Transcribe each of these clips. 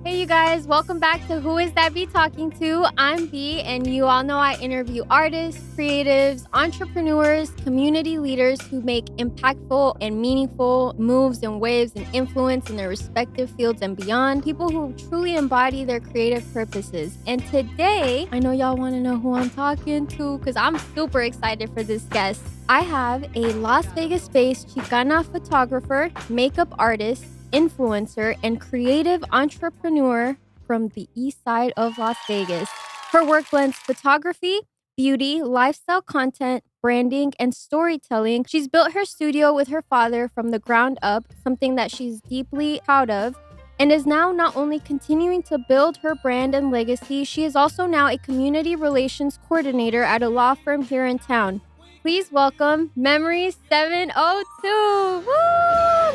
Hey, you guys, welcome back to Who Is That Bee Talking To? I'm Bee, and you all know I interview artists, creatives, entrepreneurs, community leaders who make impactful and meaningful moves and waves and influence in their respective fields and beyond. People who truly embody their creative purposes. And today, I know y'all want to know who I'm talking to because I'm super excited for this guest. I have a Las Vegas-based Chicana photographer, makeup artist, influencer, and creative entrepreneur from the east side of Las Vegas. Her work blends photography, beauty, lifestyle content, branding, and storytelling. She's built her studio with her father from the ground up, something that she's deeply proud of, and is now not only continuing to build her brand and legacy, she is also now a community relations coordinator at a law firm here in town. Please welcome MEMORI.ES702. Woo!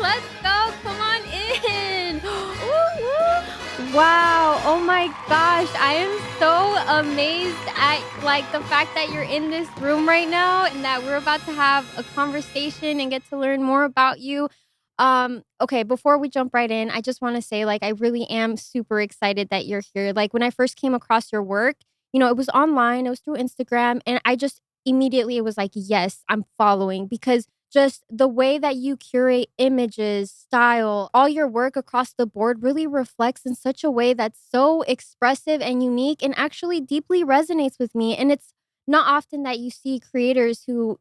Let's go. Come on in. Woo, woo. Wow. Oh my gosh. I am so amazed at the fact that you're in this room right now and that we're about to have a conversation and get to learn more about you. Okay, before we jump right in, I just want to say I really am super excited that you're here. When I first came across your work, it was online, it was through Instagram, and I just immediately it was like, yes, I'm following because just the way that you curate images, style, all your work across the board really reflects in such a way that's so expressive and unique and actually deeply resonates with me. And it's not often that you see creators who,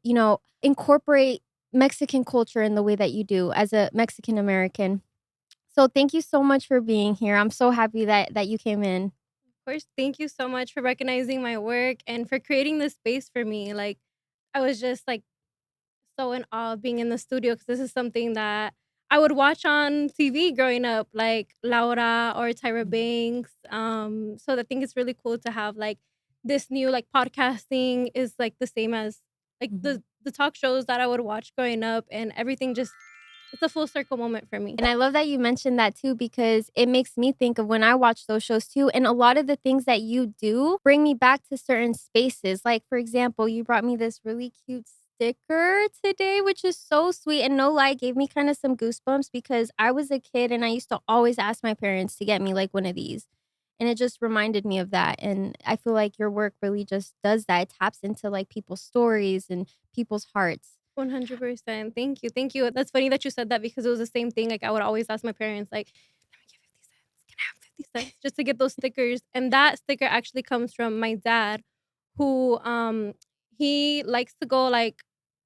incorporate Mexican culture in the way that you do as a Mexican American. So thank you so much for being here. I'm so happy that you came in. Of course, thank you so much for recognizing my work and for creating this space for me. I was just so in awe of being in the studio because this is something that I would watch on TV growing up, like Laura or Tyra Banks. So I think it's really cool to have this new podcasting is the same as the talk shows that I would watch growing up, and everything just it's a full circle moment for me. And I love that you mentioned that too, because it makes me think of when I watch those shows too. And a lot of the things that you do bring me back to certain spaces. Like, for example, you brought me this really cute sticker today, which is so sweet. And no lie, gave me kind of some goosebumps because I was a kid and I used to always ask my parents to get me like one of these. And it just reminded me of that. And I feel like your work really just does that. It taps into people's stories and people's hearts. 100%. Thank you. Thank you. That's funny that you said that because it was the same thing. I would always ask my parents, let me get 50 cents. Can I have 50 cents? Just to get those stickers. And that sticker actually comes from my dad, who he likes to go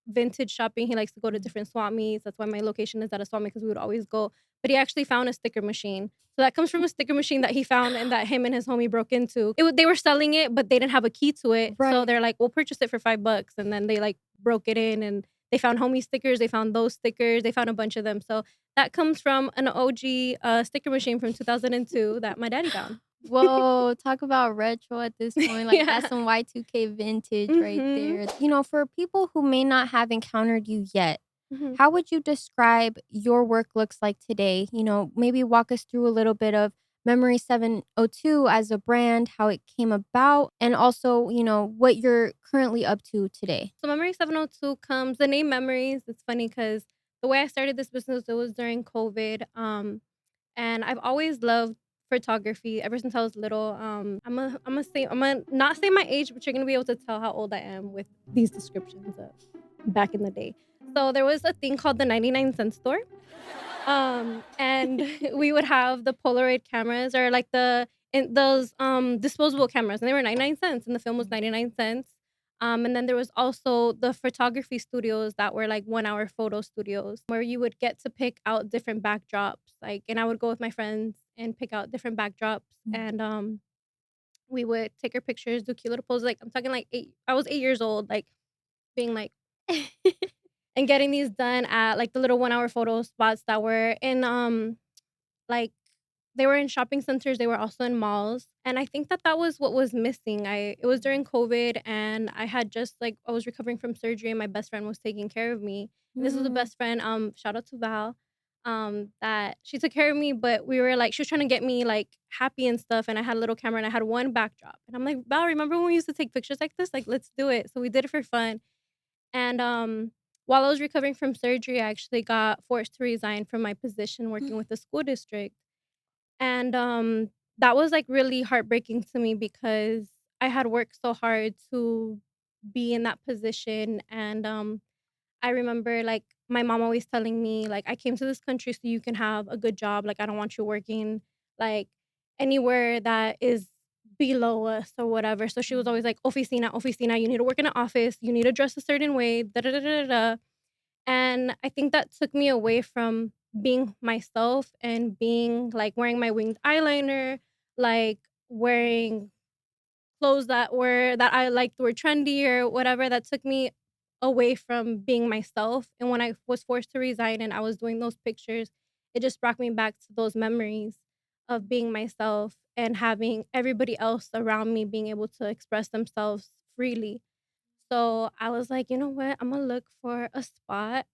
vintage shopping. He likes to go to different swap meets. That's why my location is at a swap meet because we would always go. But he actually found a sticker machine. So that comes from a sticker machine that he found and that him and his homie broke into. They were selling it, but they didn't have a key to it. So Right. they're like, we'll purchase it for $5. And then they broke it in, and they found homie stickers, they found those stickers, they found a bunch of them. So that comes from an OG sticker machine from 2002 that my daddy found. Whoa, talk about retro at this point. That's Yeah. some Y2K vintage right Mhm. there. For people who may not have encountered you yet, Mhm. how would you describe your work looks like today? Maybe walk us through a little bit of Memory 702 as a brand, how it came about, and also, what you're currently up to today. So Memory 702 comes the name Memories. It's funny because the way I started this business, it was during COVID. And I've always loved photography ever since I was little. I'm gonna not say my age, but you're gonna be able to tell how old I am with these descriptions of back in the day. So there was a thing called the 99-cent store. And we would have the Polaroid cameras or those disposable cameras, and they were 99 cents, and the film was 99 cents. And then there was also the photography studios that were 1 hour photo studios where you would get to pick out different backdrops. And I would go with my friends and pick out different backdrops, Mm. and we would take our pictures, do cute little poses. I'm talking I was 8 years old, being and getting these done at the little 1 hour photo spots that were in like they were in shopping centers, they were also in malls. And I think that that was what was missing. I It was during COVID, and I had just I was recovering from surgery, and my best friend was taking care of me. And this was the Mm. best friend, shout out to Val, that she took care of me, but we were she was trying to get me happy and stuff, and I had a little camera and I had one backdrop. And I'm like, Val, remember when we used to take pictures like this? Let's do it. So we did it for fun. And while I was recovering from surgery, I actually got forced to resign from my position working with the school district. And that was like really heartbreaking to me because I had worked so hard to be in that position. And I remember like my mom always telling me like, I came to this country so you can have a good job. Like, I don't want you working like anywhere that is below us or whatever. So she was always like, oficina, oficina, you need to work in an office, you need to dress a certain way, da da da da da. And I think that took me away from being myself and being like wearing my winged eyeliner, like wearing clothes that I liked were trendy or whatever. That took me away from being myself. And when I was forced to resign and I was doing those pictures, it just brought me back to those memories of being myself and having everybody else around me being able to express themselves freely. So I was like, you know what? I'm gonna look for a spot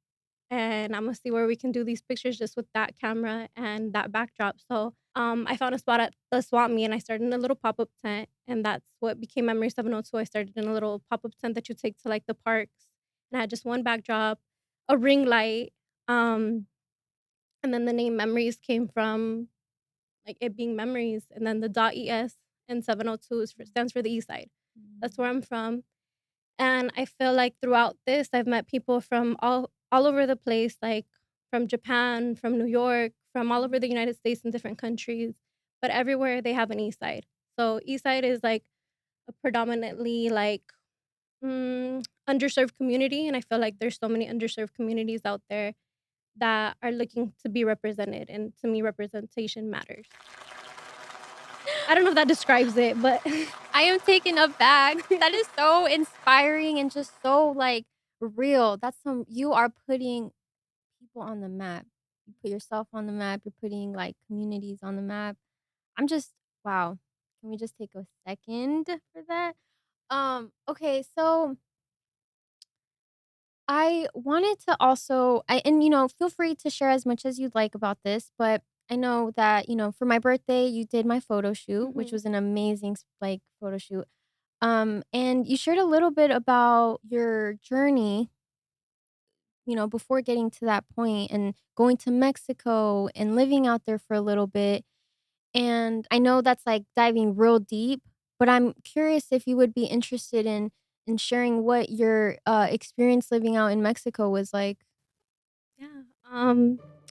and I'm gonna see where we can do these pictures just with that camera and that backdrop. So I found a spot at the swap meet and I started in a little pop up tent, and that's what became Memory 702. I started in a little pop up tent that you take to like the parks, and I had just one backdrop, a ring light, um, and then the name Memories came from like it being memories, and then the .es and 702 stands for the East Side. That's where I'm from. And I feel like throughout this, I've met people from all over the place, like from Japan, from New York, from all over the United States and different countries, but everywhere they have an East Side. So East Side is like a predominantly like underserved community, and I feel like there's so many underserved communities out there that are looking to be represented, and to me, representation matters. I don't know if that describes it, but I am taken aback. That is so inspiring and just so like real. That's some you are putting people on the map. You put yourself on the map, you're putting like communities on the map. I'm just wow. Can we just take a second for that? Okay, so I wanted to also and feel free to share as much as you'd like about this, but I know that, for my birthday you did my photo shoot, which Mhm. was an amazing like photo shoot. And you shared a little bit about your journey, before getting to that point and going to Mexico and living out there for a little bit. And I know that's like diving real deep, but I'm curious if you would be interested in sharing what your experience living out in Mexico was like. Yeah.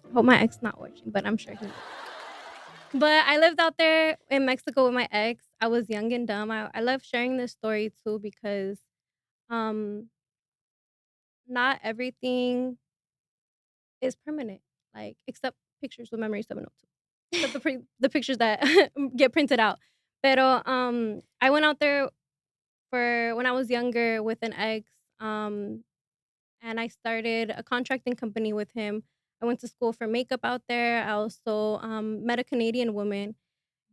I hope my ex not watching, but I'm sure he will. But I lived out there in Mexico with my ex. I was young and dumb. I love sharing this story too because um not everything is permanent. Like except pictures with Memory 702. Except the pictures that get printed out. Pero I went out there for when I was younger with an ex. And I started a contracting company with him. I went to school for makeup out there. I also met a Canadian woman,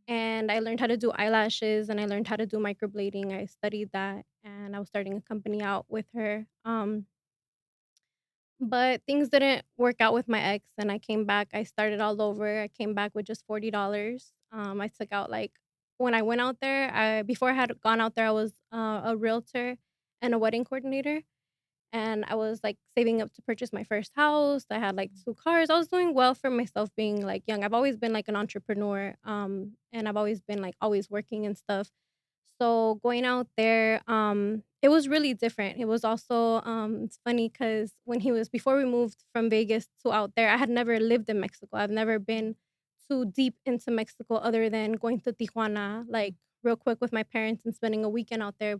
and I learned how to do eyelashes and I learned how to do microblading. I studied that and I was starting a company out with her. But things didn't work out with my ex, and I came back. I started all over. I came back with just $40. I took out like when I went out there. I before I had gone out there, I was a realtor and a wedding coordinator, and I was like saving up to purchase my first house. I had like two cars. I was doing well for myself being like young. I've always been like an entrepreneur, and I've always been like always working and stuff. So going out there, it was really different. It was also it's funny because when he was before we moved from Vegas to out there, I had never lived in Mexico. I've never been too deep into Mexico other than going to Tijuana, like real quick with my parents and spending a weekend out there.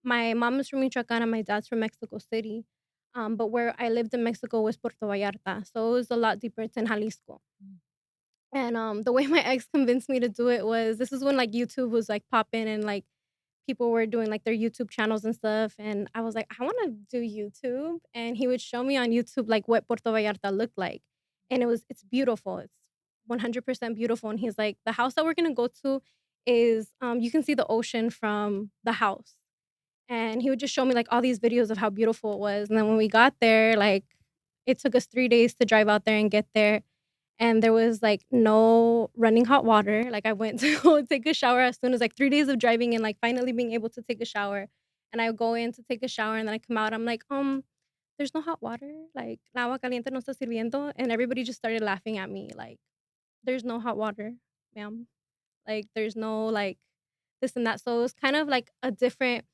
My mom is from Chicana, my dad's from Mexico City. But where I lived in Mexico was Puerto Vallarta. So it was a lot deeper. It's in Jalisco. And the way my ex convinced me to do it was this is when like YouTube was like popping and like people were doing like their YouTube channels and stuff. And I was like, I want to do YouTube. And he would show me on YouTube like what Puerto Vallarta looked like. And it's beautiful. It's 100% beautiful. And he's like, the house that we're going to go to is, you can see the ocean from the house. And he would just show me like all these videos of how beautiful it was. And then when we got there, like it took us 3 days to drive out there and get there, and there was, like, no running hot water. Like, I went to go take a shower as soon as, like, 3 days of driving and, like, finally being able to take a shower, and I go in to take a shower, and then I come out, I'm like, there's no hot water, like, la agua caliente no está sirviendo," and everybody just started laughing at me, like, "There's no hot water." ma'am. Like, there's no, like, this and that. So it was kind of like a different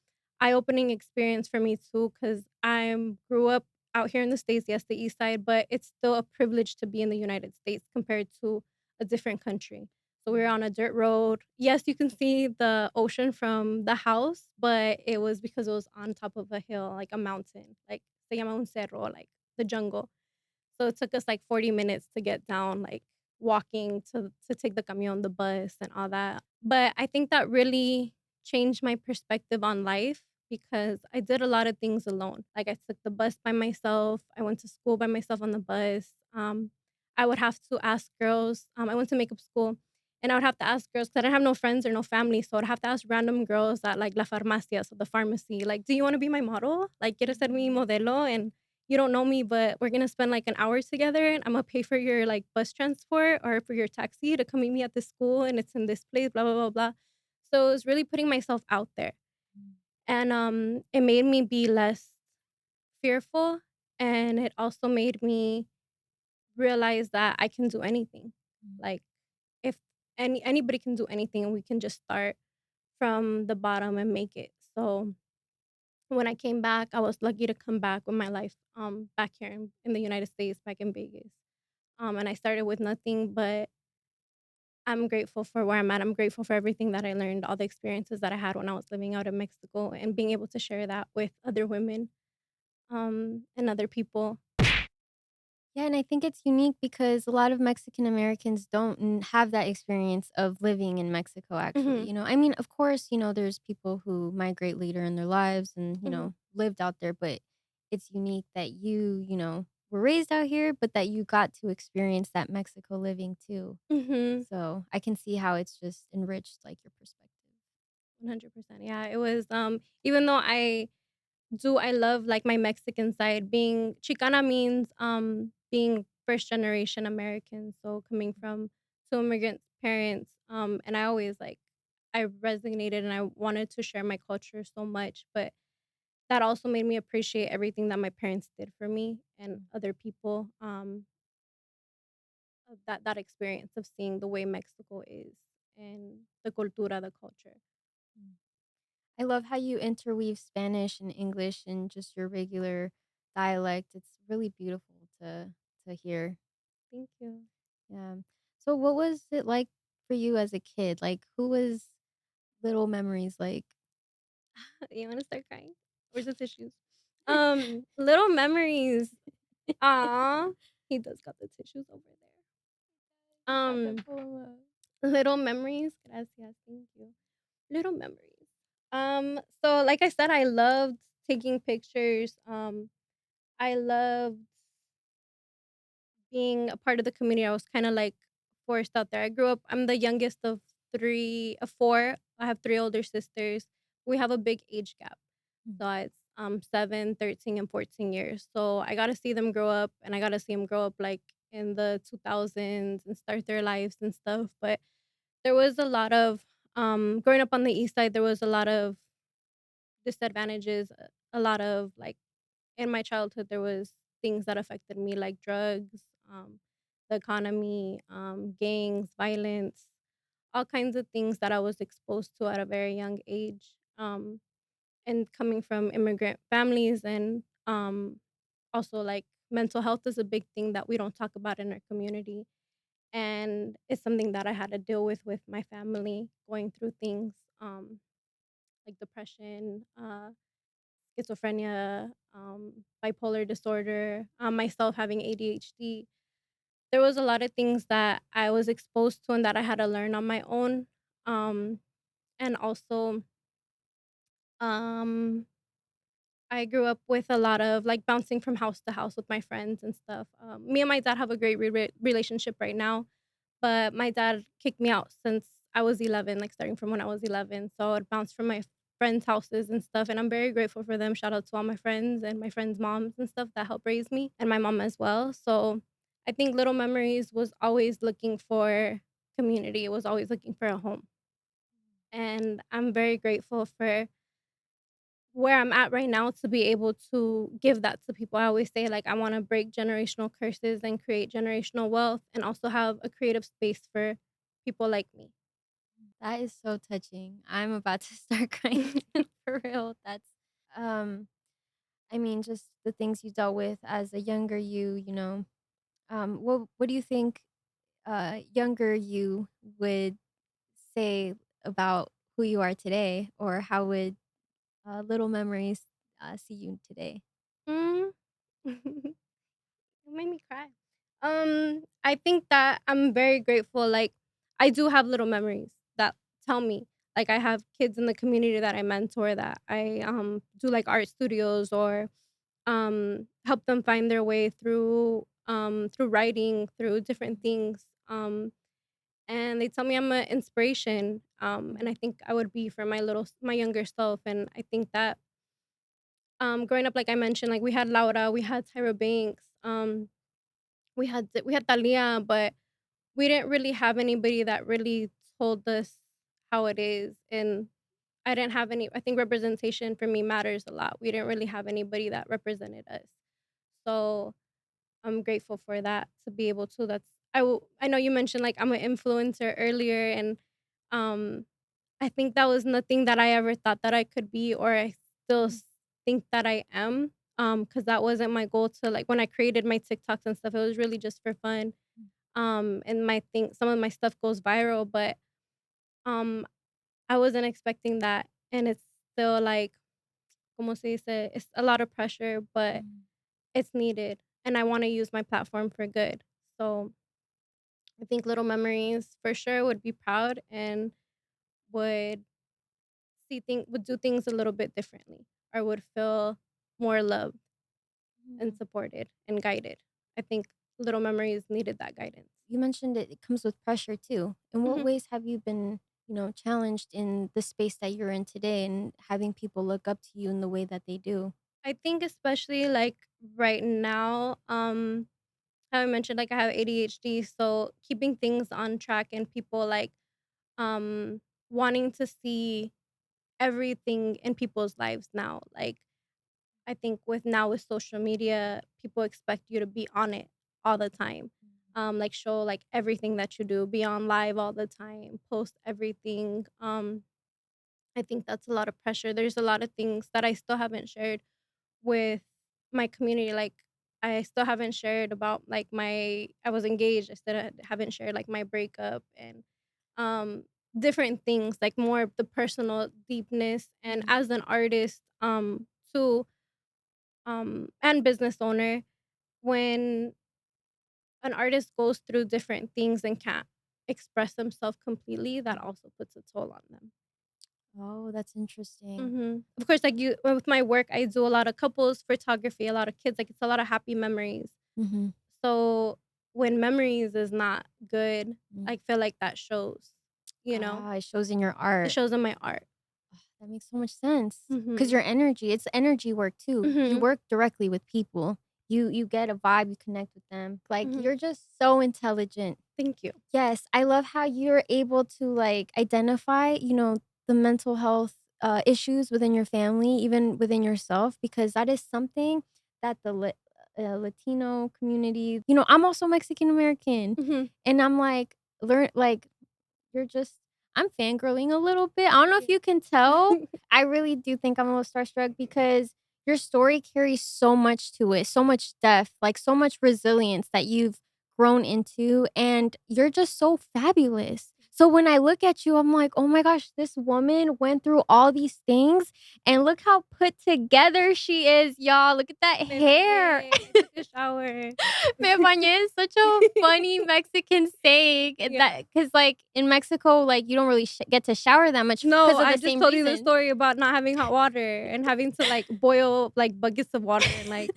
eye-opening experience for me too, because I grew up out here in the States, yes, the East Side, but it's still a privilege to be in the United States compared to a different country. So we were on a dirt road. Yes, you can see the ocean from the house, but it was because it was on top of a hill, like a mountain, like se llama un cerro, like the jungle. So it took us like 40 minutes to get down, like walking to take the camion, the bus, and all that. But I think that really changed my perspective on life because I did a lot of things alone. Like I took the bus by myself. I went to school by myself on the bus. I would have to ask girls. I went to makeup school, and I would have to ask girls because I didn't have no friends or no family. So I'd have to ask random girls at like la farmacia, so the pharmacy, like, "Do you want to be my model? Like, quieres ser mi modelo?" And you don't know me, but we're gonna spend like an hour together and I'm gonna pay for your like bus transport or for your taxi to come meet me at this school and it's in this place, blah blah blah blah. So it was really putting myself out there. And it made me be less fearful and it also made me realize that I can do anything. Like if anybody can do anything and we can just start from the bottom and make it. So when I came back, I was lucky to come back with my life back here in the United States, back in Vegas. And I started with nothing, but I'm grateful for where I'm at. I'm grateful for everything that I learned, all the experiences that I had when I was living out in Mexico, and being able to share that with other women and other people. Yeah, and I think it's unique because a lot of Mexican Americans don't have that experience of living in Mexico, actually. Hmm. I mean, of course, there's people who migrate later in their lives and, Hmm. lived out there, but it's unique that were raised out here, but that you got to experience that Mexico living too. Hmm. So I can see how it's just enriched like your perspective. 100%. Yeah, it was. Even though I love like my Mexican side. Being Chicana means being first generation American, so coming from two immigrant parents. And I always like I resonated and I wanted to share my culture so much, but that also made me appreciate everything that my parents did for me and other people. Of that experience of seeing the way Mexico is and the cultura, the culture. Mm. I love how you interweave Spanish and English and just your regular dialect. It's really beautiful to hear. Thank you. Yeah. So what was it like for you as a kid? Like who was Little Memories like? You want to start crying? Where's the tissues? Little memories. Aw, he does got the tissues over there. You about to Um, pull 'em up. little memories. Gracias, thank you. Little memories. So like I said, I loved taking pictures. I loved being a part of the community. I was kind of like forced out there. I grew up. I'm the youngest of four. I have three older sisters. We have a big age gap. Mm. So it's 7, 13, and 14 years. So I got to see them grow up and I got to see them grow up like in the 2000s and start their lives and stuff. But there was a lot of growing up on the east side, there was a lot of disadvantages, a lot of like in my childhood there was things that affected me like drugs, the economy, gangs, violence, all kinds of things that I was exposed to at a very young age. And coming from immigrant families and also like mental health is a big thing that we don't talk about in our community and it's something that I had to deal with my family going through things like depression, schizophrenia, bipolar disorder, myself having ADHD. There was a lot of things that I was exposed to and that I had to learn on my own. Um, and also, um, I grew up with a lot of like bouncing from house to house with my friends and stuff. Me and my dad have a great relationship right now, but my dad kicked me out since I was 11, like starting from when I was 11. So I'd bounce from my friends' houses and stuff. And I'm very grateful for them. Shout out to all my friends and my friends' moms and stuff that helped raise me and my mom as well. So I think Little Memories was always looking for community, it was always looking for a home. And I'm very grateful for where I'm at right now to be able to give that to people. I always say, like, I want to break generational curses and create generational wealth and also have a creative space for people like me. That is so touching. I'm about to start crying for real. That's um I mean, just the things you dealt with as a younger you, you know. What do you think younger you would say about who you are today, or how would little memories see you today? Mm. You made me cry. I think that I'm very grateful. Like, I do have little memories that tell me. Like, I have kids in the community that I mentor, that I do like art studios, or help them find their way through writing, through different things. And they tell me I'm an inspiration. And I think I would be for my younger self. And I think that growing up, like I mentioned, like we had Laura, we had Tyra Banks, we had Talia, but we didn't really have anybody that really told us how it is. And I didn't have any. I think representation for me matters a lot. We didn't really have anybody that represented us. So I'm grateful for that, to be able to. I know you mentioned like I'm an influencer earlier, and um I think that was nothing that I ever thought that I could be, or I still think that I am. Because that wasn't my goal. To like, when I created my TikToks and stuff, it was really just for fun. And some of my stuff goes viral, but um I wasn't expecting that. And it's still like, como se dice, it's a lot of pressure, but Mm. it's needed, and I want to use my platform for good. So I think little memories for sure would be proud, and would would do things a little bit differently, or would feel more loved and Mm. supported and guided. I think little memories needed that guidance. You mentioned it comes with pressure too. In what Mhm. ways have you been, you know, challenged in the space that you're in today and having people look up to you in the way that they do? I think especially like right now, how I mentioned, like I have ADHD, so keeping things on track, and people like um wanting to see everything in people's lives now. Like, I think with social media, people expect you to be on it all the time. Like, show like everything that you do, be on live all the time, post everything. I think that's a lot of pressure. There's a lot of things that I still haven't shared with my community. Like, I still haven't shared about like I was engaged. I still haven't shared like my breakup, and um different things, like more of the personal deepness. And Mm. as an artist, too, and business owner, when an artist goes through different things and can't express themselves completely, that also puts a toll on them. Oh, that's interesting. Of course, like you, with my work, I do a lot of couples photography, a lot of kids. Like, it's a lot of happy memories. Mm-hmm. So when memories is not good, I feel like that shows. You know, Ah, it shows in your it art. shows in my art. That makes so much sense. Because Mhm. your energy, it's energy work too. You Mhm. work directly with people. You get a vibe, you connect with them. Like Mhm. you're just so intelligent. Thank you. Yes, I love how you're able to like identify, you know, the mental health issues within your family, even within yourself, because that is something that the Latino community, you know, I'm also Mexican American, Mhm. and I'm like learn like you're just I'm fangirling a little bit. I don't know if you can tell. I really do think I'm a little starstruck because your story carries so much to it, so much depth, like so much resilience that you've grown into, and you're just so fabulous. So when I look at you, I'm like, oh my gosh, this woman went through all these things, and look how put together she is, y'all. Look at that Me hair. bañé, I took a shower. Me bañé is such a funny Mexican saying, and Yeah. that because like in Mexico, like you don't really get to shower that much No, because of I the just same told you the reason. story about not having hot water and having to like boil like buckets of water, and like,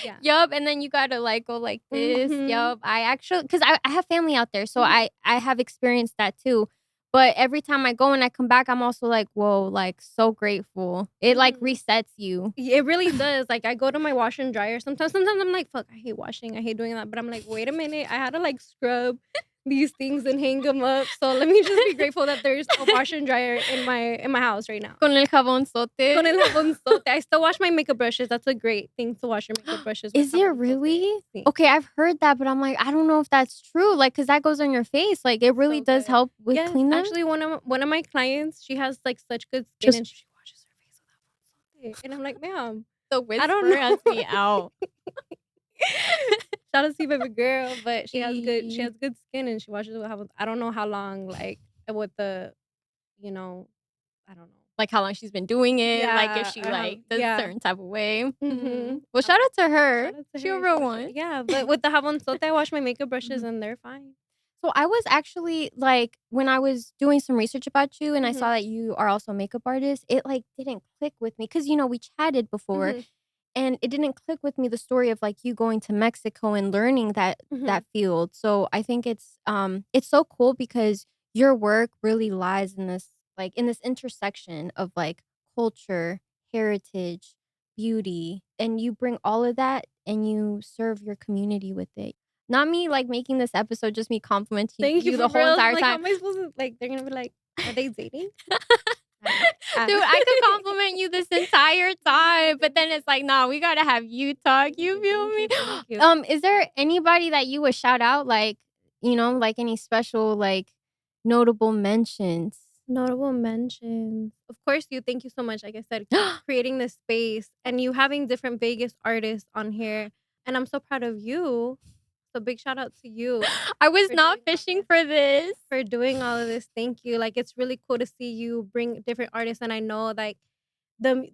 yeah. Yup, and then you gotta like go like this. Mhm. Yup, I actually because I have family out there, so Mhm. I have experienced that too. But every time I go and I come back, I'm also like, whoa, like so grateful. It like Mhm. resets you. It really does. Like, I go to my washer and dryer sometimes. Sometimes I'm like, "Fuck, I hate washing. I hate doing that." But I'm like, "Wait a minute. I had to like scrub." these things and hang them up. So let me just be grateful that there's a washer and dryer in my house right now. Con el jabonzote. Con el jabonzote. I still wash my makeup brushes. That's a great thing to wash your makeup brushes with Is it jabonzote. really? Sí. Okay, I've heard that, but I'm like, I don't know if that's true. Like, cause that goes on your face. Like, it really So does good. help with Yes, clean them. actually, one of my clients, she has like such good skin, Just and she washes her face with jabonzote. And I'm like, ma'am, the I don't whisper has know. me out. Shout out to you, baby girl, but she E has good skin, and she washes it with jabonzote. I don't know how long, like with the, you know, I don't know. Like how long she's been doing it, like if Yeah, she like does a yeah. certain type of way. Mm-hmm. Well, shout out to her. Shout out to She a her. real one. Yeah, but with the jabonzote, I wash my makeup brushes, Mhm. and they're fine. So I was actually like when I was doing some research about you and I Mhm. saw that you are also a makeup artist, it like didn't click with me because we chatted before Mhm. and it didn't click with me the story of like you going to Mexico and learning that Mhm. field. So I think it's so cool because your work really lies in this intersection of like culture, heritage, beauty, and you bring all of that and you serve your community with it. Not me like making this episode just me complimenting Thank you you for the whole real. entire Like, how time. am I supposed to like? They're gonna be like, are they dating? Dude, I could compliment you this entire time, but then it's like, "Nah, we gotta have you talk." You feel me? Thank you. Is there anybody that you would shout out, like, like any special, like, notable mentions? Notable mentions. Of course, you. Thank you so much. Like I said, creating this space and you having different Vegas artists on here, and I'm so proud of you. So big shout out to you I was for not doing all fishing this. for this. For doing all of this. Thank you. Like it's really cool to see you bring different artists, and I know like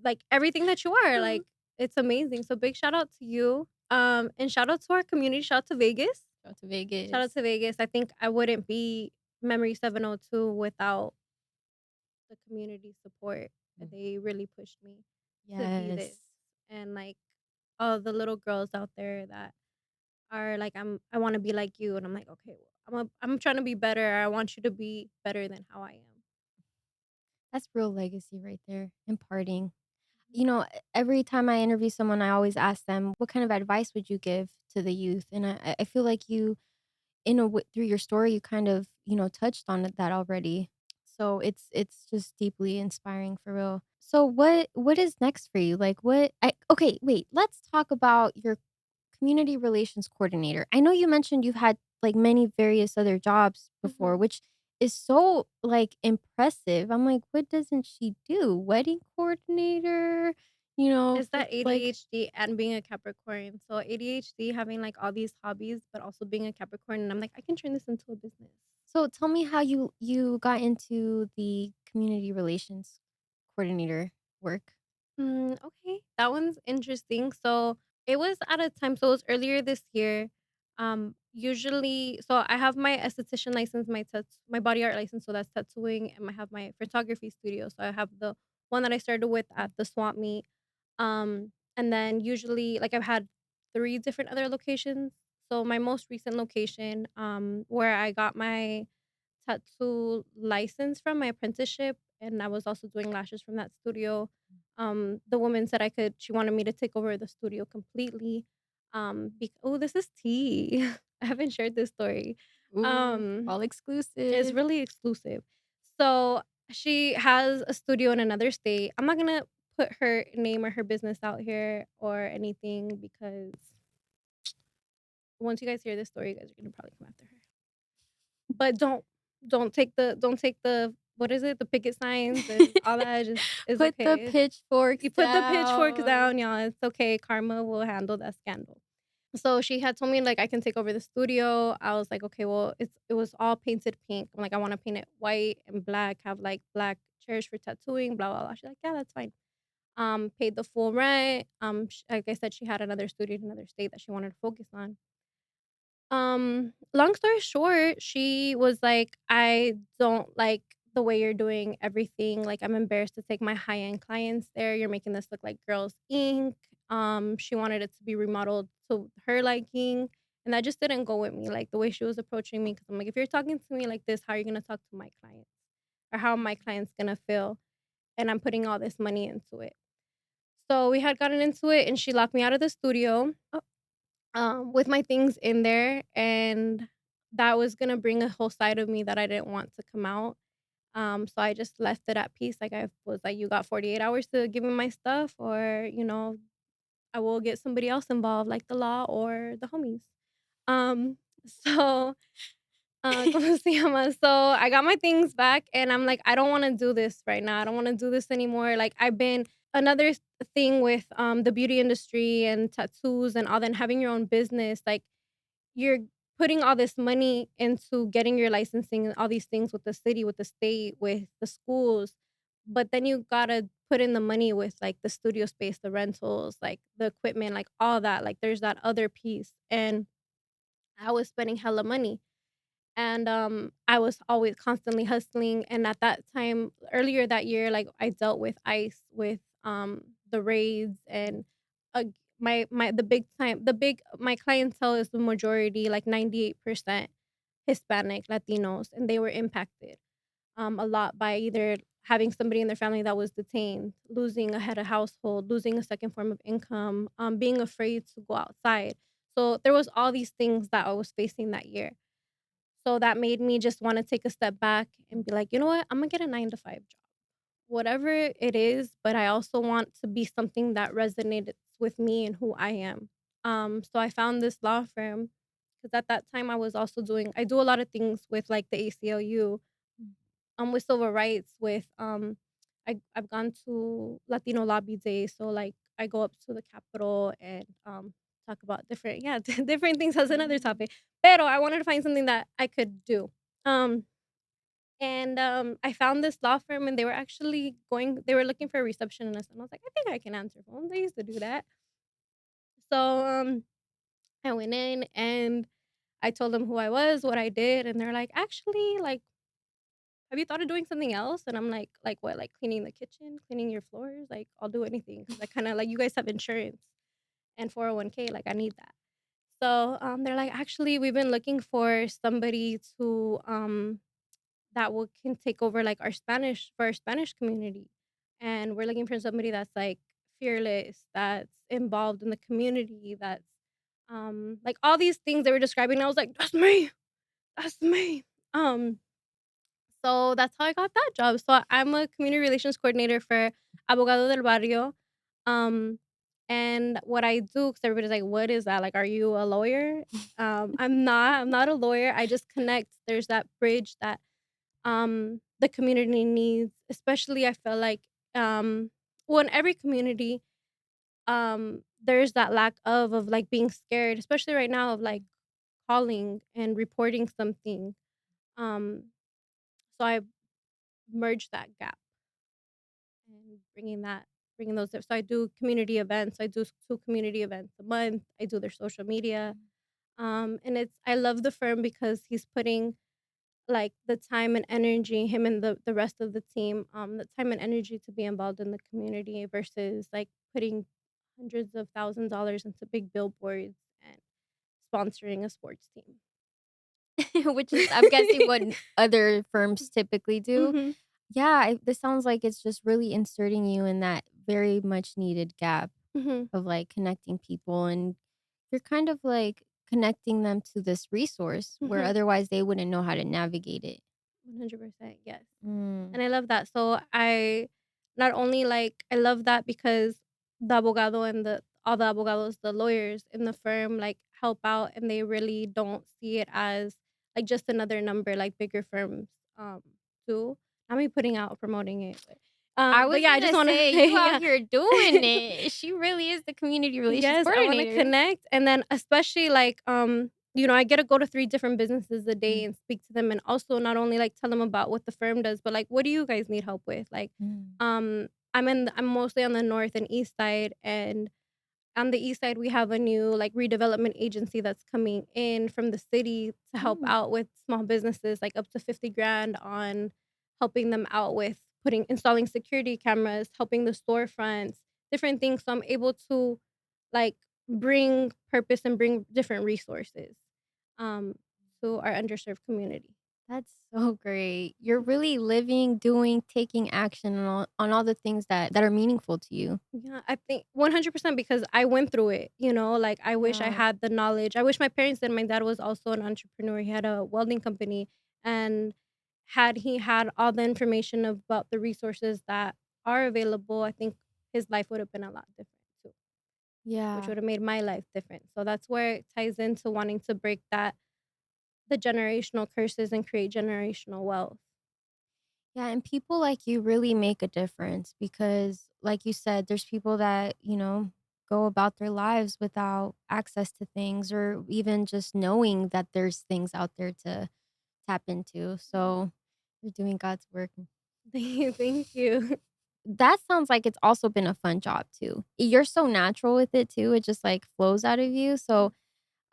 like everything that you are. Like it's amazing. So big shout out to you. And shout out to our community. Shout out to Vegas. Go to Shout out Vegas. to Vegas. I think I wouldn't be Memory 702 without the community support. They really pushed me to be this. Yes. And like all the little girls out there that are like, I want to be like you. And I'm like, okay, I'm trying to be better. I want you to be better than how I am. That's real legacy right there, imparting. Every time I interview someone, I always ask them, "What kind of advice would you give to the youth?" And I feel like you through your story, you kind of, touched on that already. So it's just deeply inspiring for real. So what is next for you? Like okay, wait, let's talk about your community relations coordinator. I know you mentioned you've had like many various other jobs before, Mhm. which is so like impressive. I'm like, what doesn't she do? Wedding coordinator, It's for that like ADHD and being a Capricorn. So ADHD, having like all these hobbies, but also being a Capricorn. And I'm like, I can turn this into a business. so tell me how you got into the community relations coordinator work. Okay, that one's interesting. So it was at a time, so it was earlier this year. Usually, so I have my esthetician license, my body art license, so that's tattooing, and I have my photography studio. So I have the one that I started with at the swap meet. And then usually, like I've had three different other locations. So my most recent location, where I got my tattoo license from my apprenticeship, and I was also doing lashes from that studio. The woman said she wanted me to take over the studio completely. Oh, this is tea. I haven't shared this story. Ooh, Um, all it's exclusive. really exclusive. So she has a studio in another state. I'm not gonna put her name or her business out here or anything because once you guys hear this story, you guys are gonna probably come after her. But don't take the what is it? The picket signs and all that just is Put the okay. pitchforks You put the pitchforks down. down, y'all. It's okay. Karma will handle that scandal. So she had told me like I can take over the studio. I was like, okay, well, it was all painted pink. I'm like, I want to paint it white and black, have like black chairs for tattooing, blah blah blah. She's like, yeah, that's fine. Paid the full rent. Like I said, she had another studio in another state that she wanted to focus on. Long story short, she was like, "I don't like the way you're doing everything. Like, I'm embarrassed to take my high-end clients there. You're making this look like Girls Inc." She wanted it to be remodeled to her liking, and that just didn't go with me. Like the way she was approaching me, because I'm like, if you're talking to me like this, how are you gonna talk to my clients, or how are my clients gonna feel? And I'm putting all this money into it. So we had gotten into it, and she locked me out of the studio with my things in there, and that was gonna bring a whole side of me that I didn't want to come out. So I just left it at peace. Like I was like, you got 48 hours to give me my stuff, or I will get somebody else involved, like the law or the homies. Um, so ¿Cómo se llama? So I got my things back and I'm like, I don't want to do this right now. I don't want to do this anymore. Like I've been another thing with the beauty industry and tattoos and all that, and having your own business, like you're putting all this money into getting your licensing and all these things with the city, with the state, with the schools. But then you gotta put in the money with like the studio space, the rentals, like the equipment, like all that. Like there's that other piece. And I was spending hella money. And I was always constantly hustling. And at that time, earlier that year, like I dealt with ICE, with the raids, and uh, my the big time the big my clientele is the majority, like 98% Hispanic Latinos, and they were impacted a lot by either having somebody in their family that was detained, losing a head of household, losing a second form of income, being afraid to go outside. So there was all these things that I was facing that year. So that made me just wanna take a step back and be like, "You know what? Imma get a 9 to 5 job." Whatever it is, but I also want to be something that resonated with me and who I am. So I found this law firm because at that time I do a lot of things with, like, the ACLU, with civil rights, with, I've gone to Latino Lobby Day, so, like, I go up to the Capitol and, talk about different yeah, different things. That's another topic. Pero I wanted to find something that I could do. Um, I found this law firm, and they were looking for a receptionist, and I was like, "I think I can answer phones." I used to do that. So, I went in, and I told them who I was, what I did, and they're like, "Actually, like, have you thought of doing something else?" And I'm like what? Like cleaning the kitchen, cleaning your floors? Like, I'll do anything because I kinda like, you guys have insurance and 401k, like, I need that. So, they're like, "Actually, we've been looking for somebody to, that will can take over, like, our Spanish community, and we're looking for somebody that's, like, fearless, that's involved in the community, that's" like, all these things they were describing, I was like, "That's me, that's me." Um So that's how I got that job. So I'm a community relations coordinator for Abogado del Barrio. Um, and what I do, because everybody's like, "What is that? Like, are you a lawyer?" I'm not. I'm not a lawyer. I just connect. There's that bridge that the community needs. Especially, I feel like well, in every community, there's that lack of like being scared, especially right now, of like calling and reporting something. Um, so I merge that gap and bringing those so I do community events. I do 2 community events a month. I do their social media. And I love the firm because he's putting, like, the time and energy, him and the rest of the team, the time and energy to be involved in the community versus, like, putting hundreds of $1,000s into big billboards and sponsoring a sports team. Which is, I'm guessing, what other firms typically do. Mhm. Yeah, this sounds like it's just really inserting you in that very much needed gap Mhm. of like connecting people, and you're kind of like connecting them to this resource where Mhm. otherwise they wouldn't know how to navigate it. 100%, yes. Mm. And I love that. So I not only like I love that because the abogado and the all the abogados, the lawyers in the firm like help out, and they really don't see it as like just another number like bigger firms do. Not me putting out promoting it. I But was yeah, I just gonna want to say, say you out yeah. here doing it. She really is the community relations Yes, I wanna coordinator. connect, and then especially, like, I get to go to 3 different businesses a day Mm, and speak to them, and also not only, like, tell them about what the firm does, but, like, what do you guys need help with? Like, mm, I'm mostly on the north and east side, and on the east side, we have a new, like, redevelopment agency that's coming in from the city to help mm. out with small businesses, like, up to 50 grand on helping them out with installing security cameras, helping the storefronts, different things, so I'm able to, like, bring purpose and bring different resources, um, to our underserved community. That's so great. You're really living, doing, taking action on all the things that are meaningful to you. Yeah, I think 100% because I went through it, like, I wish I Yeah. had the knowledge. I wish my parents did. My dad was also an entrepreneur. He had a welding company, and had he had all the information about the resources that are available, I think his life would have been a lot different too, which Yeah. would have made my life different. So that's where it ties into wanting to break the generational curses and create generational wealth. Yeah, and people like you really make a difference because, like you said, there's people that, go about their lives without access to things or even just knowing that there's things out there to tap into. So you're doing God's work. Thank you. That sounds like it's also been a fun job too. You're so natural with it too. It just like flows out of you. So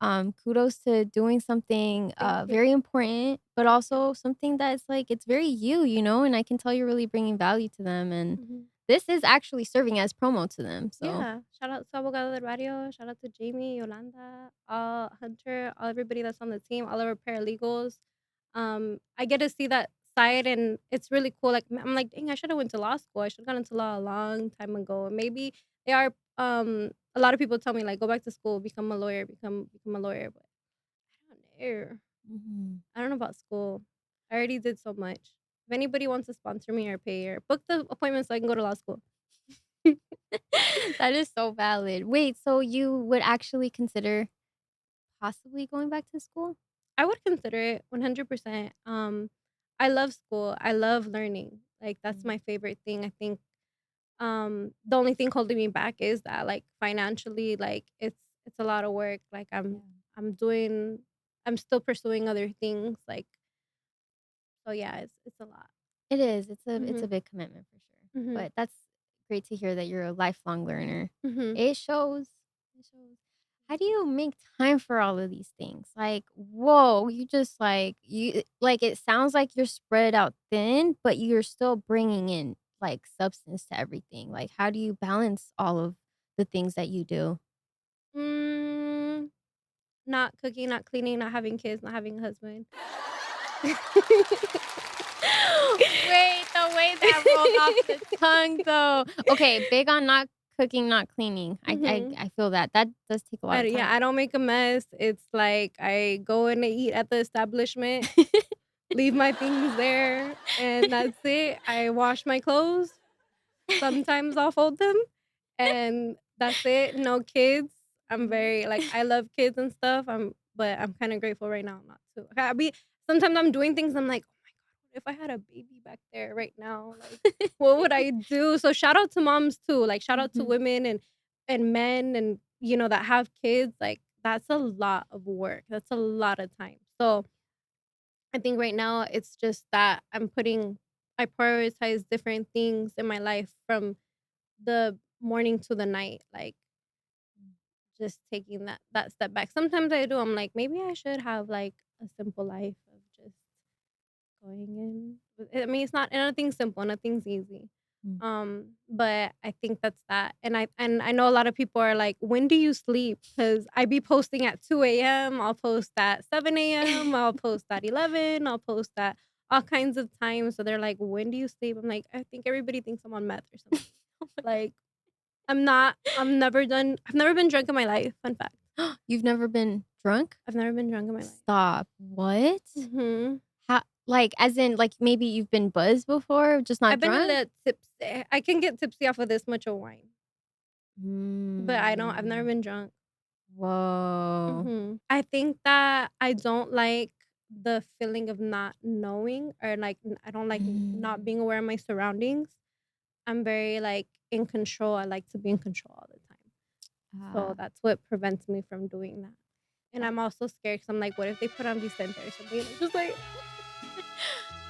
kudos to doing something Thank you. very important, but also something that's like it's very you, and I can tell you're really bringing value to them. And Mhm. this is actually serving as promo to them. So Yeah, shout out to Abogado del Barrio, shout out to Jamie, Yolanda, Hunter, all everybody that's on the team, all of our paralegals. I get to see that side, and it's really cool. Like I'm like, dang, I should have went to law school. I should have gone into law a long time ago. And maybe they are. A lot of people tell me like, go back to school, become a lawyer, become a lawyer. But I don't know. mhm. I don't know about school. I already did so much. If anybody wants to sponsor me or pay or book the appointment so I can go to law school. That is so valid. Wait, so you would actually consider possibly going back to school? I would consider it 100%. I love school. I love learning. Like that's Mm, my favorite thing. I think the only thing holding me back is that like financially like it's a lot of work. Like yeah. I'm still pursuing other things like so yeah, it's a lot. It is. It's a Mhm. big commitment for sure. Mhm. But that's great to hear that you're a lifelong learner. Mhm. It shows. It shows. How do you make time for all of these things? Like, whoa, you just like it sounds like you're spread out thin, but you're still bringing in like substance to everything. Like, how do you balance all of the things that you do? Mm, not cooking, not cleaning, not having kids, not having a husband. Wait, the way that rolled off the tongue though. Okay, big on not cooking, not cleaning. I I Mhm. I feel that. That does take a lot of Yeah, time. I don't make a mess. It's like I go in to eat at the establishment, leave my things there, and that's it. I wash my clothes. Sometimes I'll fold them, and that's it. No kids. I'm very like I love kids and stuff. But I'm kind of grateful right now not to. Sometimes I'm doing things. I'm like, oh my god, what if I had a baby back there right now? Like, what would I do? So shout out to moms too. Like shout out to Mhm. women and men and that have kids. Like that's a lot of work. That's a lot of time. So I think right now it's just that I prioritize different things in my life from the morning to the night, like, just taking that step back. Sometimes I do, I'm like, "Maybe I should have, like, a simple life of just going in." I mean, it's not nothing's simple, nothing's easy. Mm. But I think that's that, and I know a lot of people are like, "When do you sleep?" Because I be posting at 2 a.m., I'll post at 7 a.m., I'll post at 11, I'll post at all kinds of times, so they're like, "When do you sleep?" I'm like, "I think everybody thinks I'm on meth or something." Oh my Like, I've never been drunk in my life, fun fact. god. You've never been drunk? I've never been drunk in my life. Stop. What? Mhm. How like, as in, like, maybe you've been buzzed before, just not I've been a drunk? little tipsy. I can get tipsy off of this much of wine, but I've never Mm. been drunk. Whoa. I think that I don't like the feeling of not knowing or, like, I don't like not Mm. being aware of my surroundings. I'm very, like, in control. I like to be in control all the time. So Ah, that's what prevents me from doing that. And that I'm also scared because 'cause I'm like, "What if they put on Vicente or something?" And I'm just like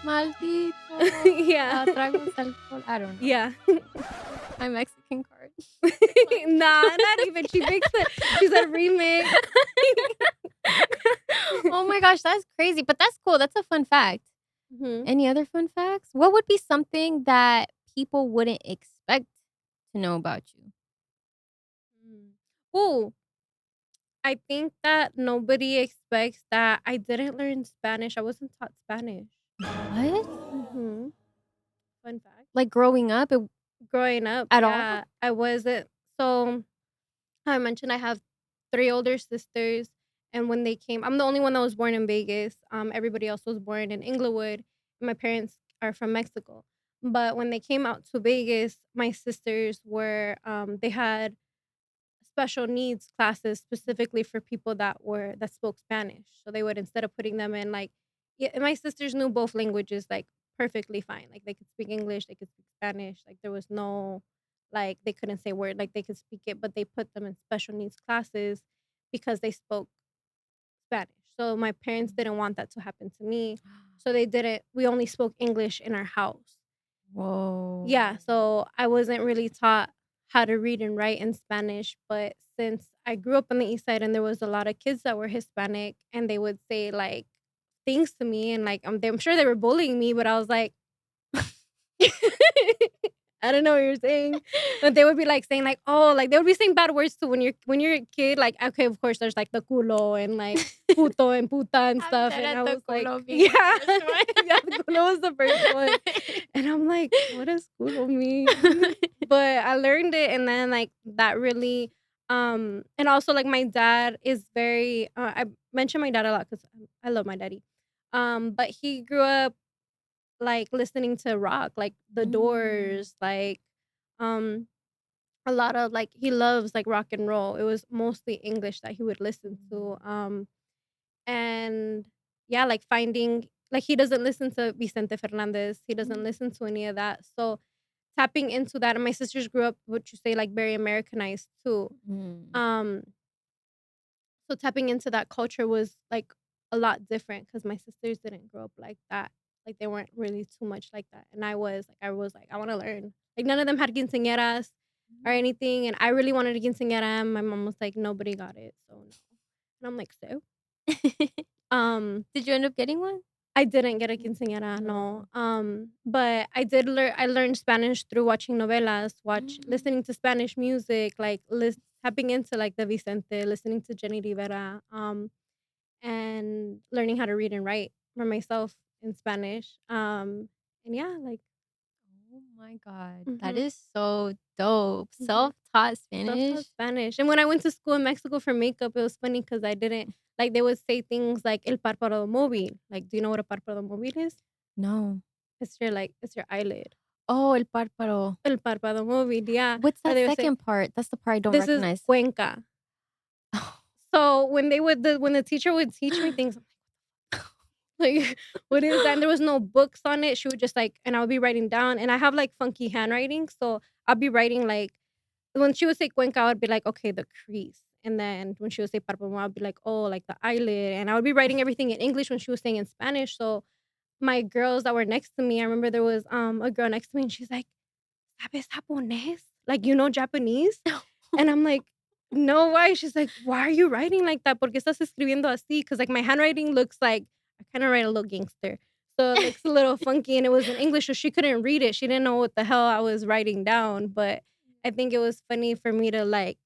Maldito. yeah. Tragos alcohol. I don't know. Yeah. My Mexican card. Nah, not even. She said remix. Oh my gosh, that's crazy, but that's cool. That's a fun fact. Mhm. Any other fun facts? What would be something that people wouldn't expect to know about you? Mm. Ooh, I think that nobody expects that I didn't learn Spanish. I wasn't taught Spanish. What? Mhm. Fun fact. Like growing up Growing up, at all? yeah, I wasn't. So, how I mentioned I have 3 older sisters, and when they came I'm the only one that was born in Vegas. Everybody else was born in Inglewood. My parents are from Mexico. But when they came out to Vegas, my sisters were, they had special needs classes specifically for people that spoke Spanish. So they would, instead of putting them in like, yeah, and my sisters knew both languages like perfectly fine. Like they could speak English, they could speak Spanish. Like there was no like they couldn't say word, like they could speak it, but they put them in special needs classes because they spoke Spanish. So my parents didn't want that to happen to me. So they didn't we only spoke English in our house. Yeah, Whoa. so I wasn't really taught how to read and write in Spanish, but since I grew up on the East Side and there was a lot of kids that were Hispanic and they would say like things to me and like I'm sure they were bullying me, but I was like, I don't know what you're saying. But they would be like saying like, oh, like they would be saying bad words too when you're a kid. Like, okay, of course there's like the culo and like puto and puta and I'm stuff. dead And at I the was like, culo being yeah, the first one. yeah, the culo was the first one. And I'm like, what does culo mean? But I learned it and then like that really and also like my dad is very I mention my dad a lot because I love my daddy. But he grew up like listening to rock, like The Mm. Doors, like um a lot of like he loves like rock and roll. It was mostly English that he would listen to. And yeah, like finding like he doesn't listen to Vicente Fernandez. He doesn't Mm. listen to any of that. So tapping into that, and my sisters grew up, what you say, like very Americanized too. Mm. Um, so tapping into that culture was like a lot different because my sisters didn't grow up like that. Like they weren't really too much like that. And I was like, I want to learn. Like none of them had quinceañeras or anything. And I really wanted a quinceañera. My mom was like, nobody got it. So no. And I'm like, so? Um, Did you end up getting one? I didn't get a quinceañera, no. No. But I learned Spanish through watching novelas, listening to Spanish music, like tapping into like the Vicente, listening to Jenny Rivera, and learning how to read and write for myself in Spanish. And yeah, like Oh my god, that mhm, is so dope. mhm. Self-taught Self-taught Spanish? Spanish. And when I went to school in Mexico for makeup, it was funny because I didn't like they would say things like el párpado móvil. Like, do you know what a párpado móvil is? No. It's your eyelid. Oh, el párpado. El párpado móvil, yeah. What's Or that they would say, second part? That's the part I don't "This is recognize. cuenca." So when the teacher would teach me things, I'm like, "What is that?" And there was no books on it. She would just like and I would be writing down, and I have like funky handwriting, so I'll be writing like when she would say cuenca, I would be like, "Okay, the crease." And then when she would say párpado, I'd be like, "Oh, like the eyelid." And I would be writing everything in English when she was saying in Spanish. So my girls that were next to me, I remember there was a girl next to me, and she's like, "¿Sabes japonés?" Like, you know Japanese? And I'm like, "No, why?" She's like, "Why are you writing like that? ¿Por qué estás escribiendo así?" Because like, my handwriting looks like I kinda write a little gangster. So, it looks a little funky, and it was in English, so she couldn't read it. She didn't know what the hell I was writing down, but I think it was funny for me to, like,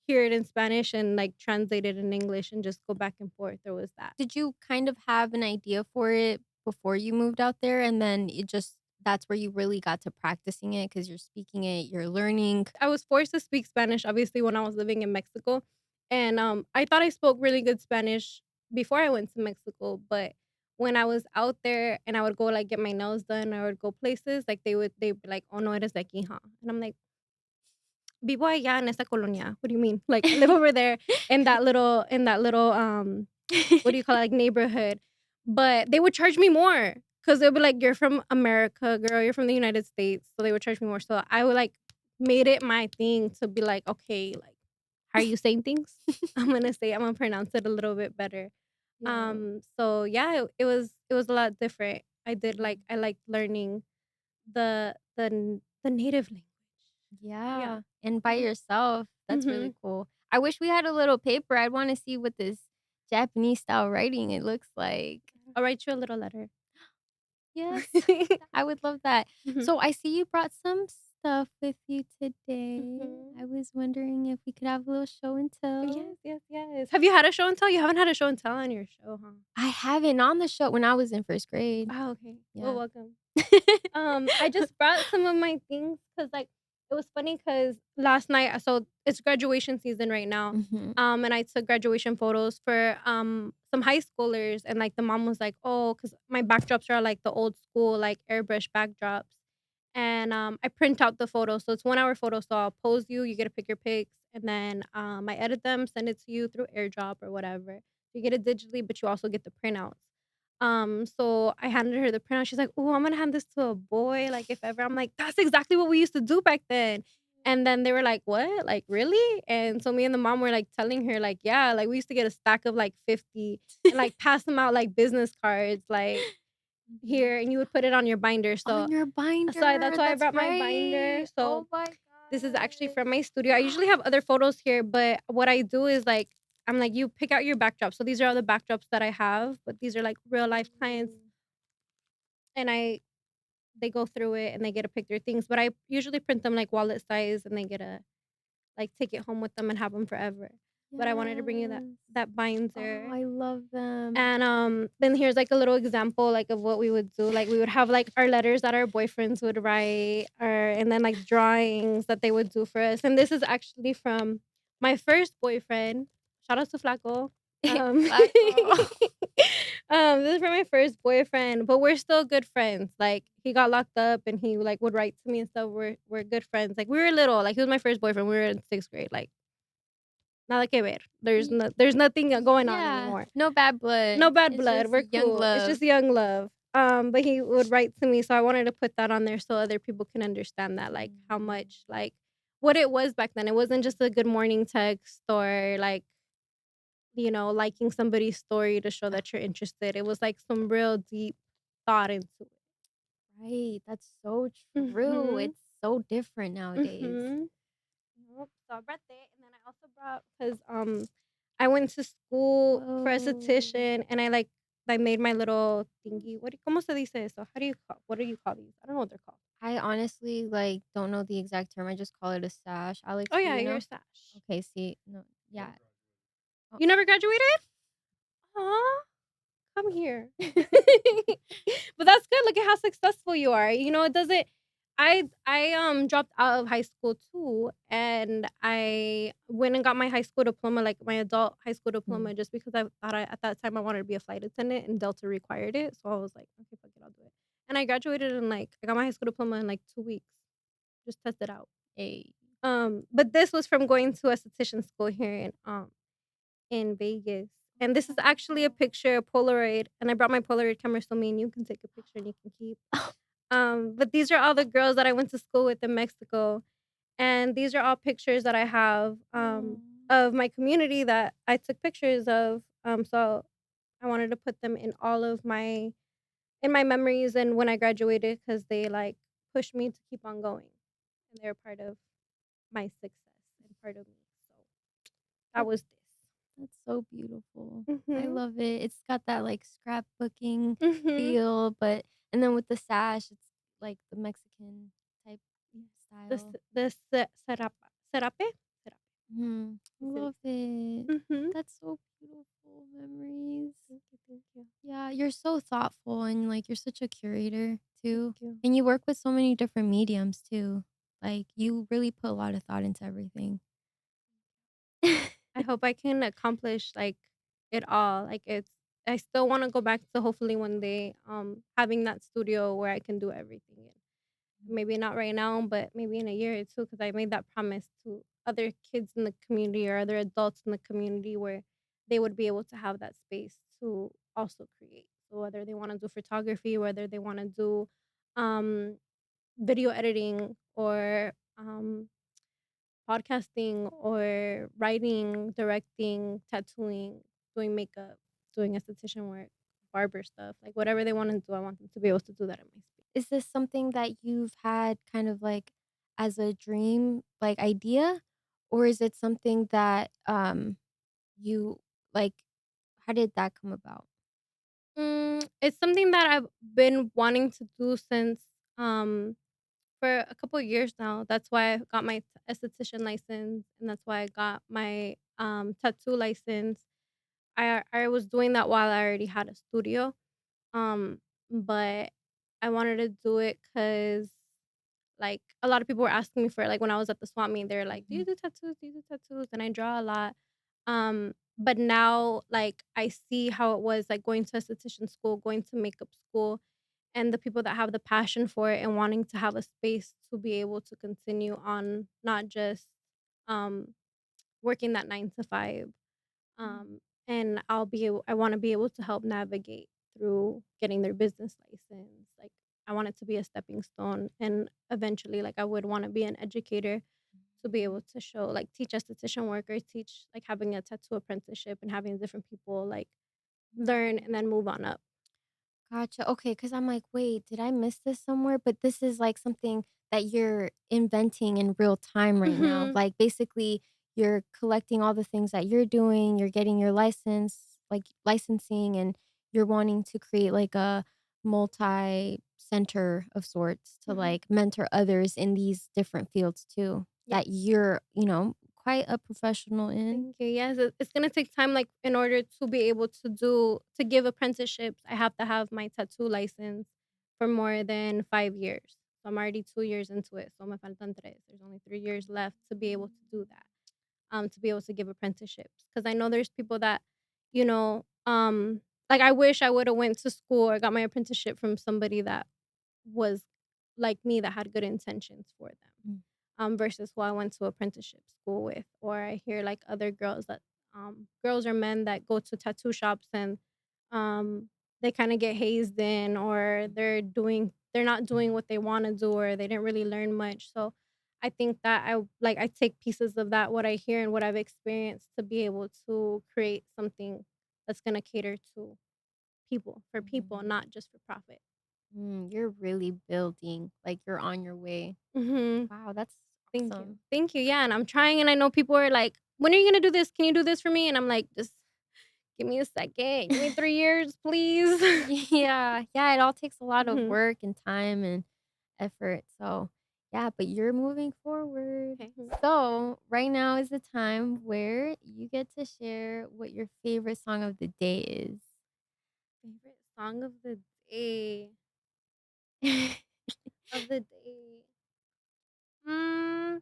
hear it in Spanish and, like, translate it in English and just go back and forth. There was that. Did you kind of have an idea for it before you moved out there, and then it just that's where you really got to practicing it because 'cause you're speaking it, you're learning? I was forced to speak Spanish, obviously, when I was living in Mexico, and, I thought I spoke really good Spanish before I went to Mexico, but when I was out there and I would go, like, get my nails done, or I would go places, like, they'd be like, "Oh, no eres de aquí, huh?" And I'm like, "Vivo allá en esa colonia. What do you mean? Like, I live over there in that little, what do you call it, like, neighborhood." But they would charge me more because 'cause they'll be like, "You're from America, girl. You're from the United States." So they would charge me more. So I would, like, made it my thing to be like, "Okay, like, how are you saying things? I'm gonna pronounce it a little bit better." Yeah. So yeah, it was a lot different. I liked learning the native language. Yeah. Yeah, and by yourself, that's really Mhm. cool. I wish we had a little paper. I'd wanna see what this Japanese style writing it looks like. I'll write you a little letter. Yes, I would love that. Mhm. So I see you brought some stuff with you today. Mhm. I was wondering if we could have a little show and tell. Yes, yes, yes. Have you had a show and tell? You haven't had a show and tell on your show, huh? I haven't on the show when I was in 1st grade. Oh, okay. Well, Yeah. welcome. I just brought some of my things because, like, it was funny because last night, so it's graduation season right now. Mhm. And I took graduation photos for some high schoolers, and like the mom was like, "Oh, because my backdrops are like the old school like airbrush backdrops," and I print out the photo, so it's 1 hour photo. So I'll pose you, you get to pick your pics, and then I edit them, send it to you through AirDrop or whatever. You get it digitally, but you also get the printouts. So I handed her the printout. She's like, "Oh, I'm gonna hand this to a boy, like, if ever." I'm like, "That's exactly what we used to do back then." And then they were like, "What? Like, really?" And so me and the mom were, like, telling her, like, "Yeah, like, we used to get a stack of, like, 50 and, like, pass them out like business cards, like, Mhm. here, and you would put it on your binder." On your That's binder, why I that's brought my binder. right. So Oh my this is actually gosh. from my studio. I usually have other photos here, but what I do is, like, I'm like, "You pick out your backdrop." So these are all the backdrops that I have, but these are, like, real life clients, Ooh. and they go through it and they get to pick their things, but I usually print them, like, wallet size, and they get to, like, take it home with them and have them forever. But I wanted to bring you Yes. that Oh, binder. I love them. And, then here's, like, a little example, like, of what we would do. Like, we would have, like, our letters that our boyfriends would write, or and then, like, drawings that they would do for us. And this is actually from my first boyfriend. Shout out to Flaco. Um, Flacco. this is from my first boyfriend, but we're still good friends. Like, he got locked up and he, like, would write to me and stuff. We're good friends. Like, we were little. Like, he was my first boyfriend. We were in 6th grade. Like, nada que ver. Y There's nothing going on yeah, anymore. no bad blood. No bad It's blood, just we're young cool. It's love. just young love. But he would write to me, so I wanted to put that on there so other people can understand that, like, how Mhm. much, like, what it was back then. It wasn't just a good morning text or, like, liking somebody's story to show that you're interested. It was, like, some real deep thought into it. Right, that's so true. Mhm. It's so different nowadays. Mhm. Yep, so I brought that, and then I also brought because I went to school for Whoa. esthetician, and I made my little thingy. ¿Cómo se dice eso? What do you call these? I don't know what they're called. I honestly, like, don't know the exact term, I just call it a stash. Alex, Oh, do yeah, you your know? stash. Okay, see, no, yeah. Oh. You never graduated? Aw, come here. But that's good. Look at how successful you are. It doesn't I dropped out of high school too, and I went and got my high school diploma, like my adult high school Mhm. diploma, just because I thought at that time I wanted to be a flight attendant and Delta required it. So I was like, okay, fuck it, I'll do it. And I graduated in I got my high school diploma in like 2 weeks. Just test it out. Hey. But this was from going to esthetician school here in Vegas. And this is actually a picture, a Polaroid, and I brought my Polaroid camera so me and you can take a picture and you can keep. But these are all the girls that I went to school with in Mexico, and these are all pictures that I have Oh. of my community that I took pictures of. So I wanted to put them in my memories and when I graduated because they like pushed me to keep on going, and they're part of my success and part of me. So that That's was that's so beautiful. this. I Mhm. love it. It's got that, like, scrapbooking Mhm. feel, but and then with the sash, it's like the Mexican type The s style. the se serapa serape? Serape. Mhm. I It's in love it. Mhm. That's so beautiful memories. Thank you, thank you. Yeah, you're so thoughtful and, like, you're such a curator Thank too, you. and you work with so many different mediums too. Like, you really put a lot of thought into everything. I hope I can accomplish, like, it all. Like, I still wanna go back to hopefully one day, having that studio where I can do everything in. Maybe not right now, but maybe in a year or 2, because I made that promise to other kids in the community or other adults in the community where they would be able to have that space to also create. So whether they wanna do photography, whether they wanna do, um, video editing or, podcasting or writing, directing, tattooing, doing makeup, doing esthetician work, barber stuff, like whatever they wanna do, I want them to be able to do that in my space. Is this something that you've had kind of, like, as a dream, like, idea? Or is it something that, you like, how did that come about? It's something that I've been wanting to do since, for a couple of years now. That's why I got my esthetician license, and that's why I got my tattoo license. I was doing that while I already had a studio, um, but I wanted to do it because like a lot of people were asking me for it. Like when I was at the swap meet, they're like, "Do you Mhm. do tattoos? Do you do tattoos?" And I draw a lot. But now like I see how it was like going to esthetician school, going to makeup school, and the people that have the passion for it and wanting to have a space to be able to continue on, not just um working that 9 to 5. Mm. And I want to be able to help navigate through getting their business license. Like I want it to be a stepping stone, and eventually like I would want to be an educator to be able to show like teach esthetician work or teach like having a tattoo apprenticeship and having different people like learn and then move on up. Gotcha. Okay, because I'm like, wait, did I miss this somewhere? But this is like something that you're inventing in real time right now. Mhm. Like basically, you're collecting all the things that you're doing. You're getting your license, like licensing, and you're wanting to create like a multi center of sorts to Mhm. like mentor others in these different fields too. Yes. That you're, quite a professional in. Thank you. Yes, it's gonna take time. Like in order to be able to give apprenticeships, I have to have my tattoo license for more than 5 years. So I'm already 2 years into it. So me faltan tres. There's only 3 years left to be able to do that. To be able to give apprenticeships, because I know there's people that, you know, like I wish I would have went to school or got my apprenticeship from somebody that was like me that had good intentions for them, Mm. versus who I went to apprenticeship school with. Or I hear like other girls that, girls or men that go to tattoo shops and, they kind of get hazed in, or they're not doing what they want to do, or they didn't really learn much. So I think that I take pieces of that, what I hear and what I've experienced, to be able to create something that's gonna cater to people, for people, Mhm. not just for profit. You're really building, like you're on your way. Mhm. Wow, that's Thank you. awesome. Thank you. Yeah, and I'm trying, and I know people are like, "When are you gonna do this? Can you do this for me?" And I'm like, "Just give me a second. Give me 3 years, please." Yeah, yeah, it all takes a lot of Mhm. work and time and effort, so yeah, but you're moving forward. Okay. So, right now is the time where you get to share what your favorite song of the day is. Favorite song of the day. Of the day. Mm.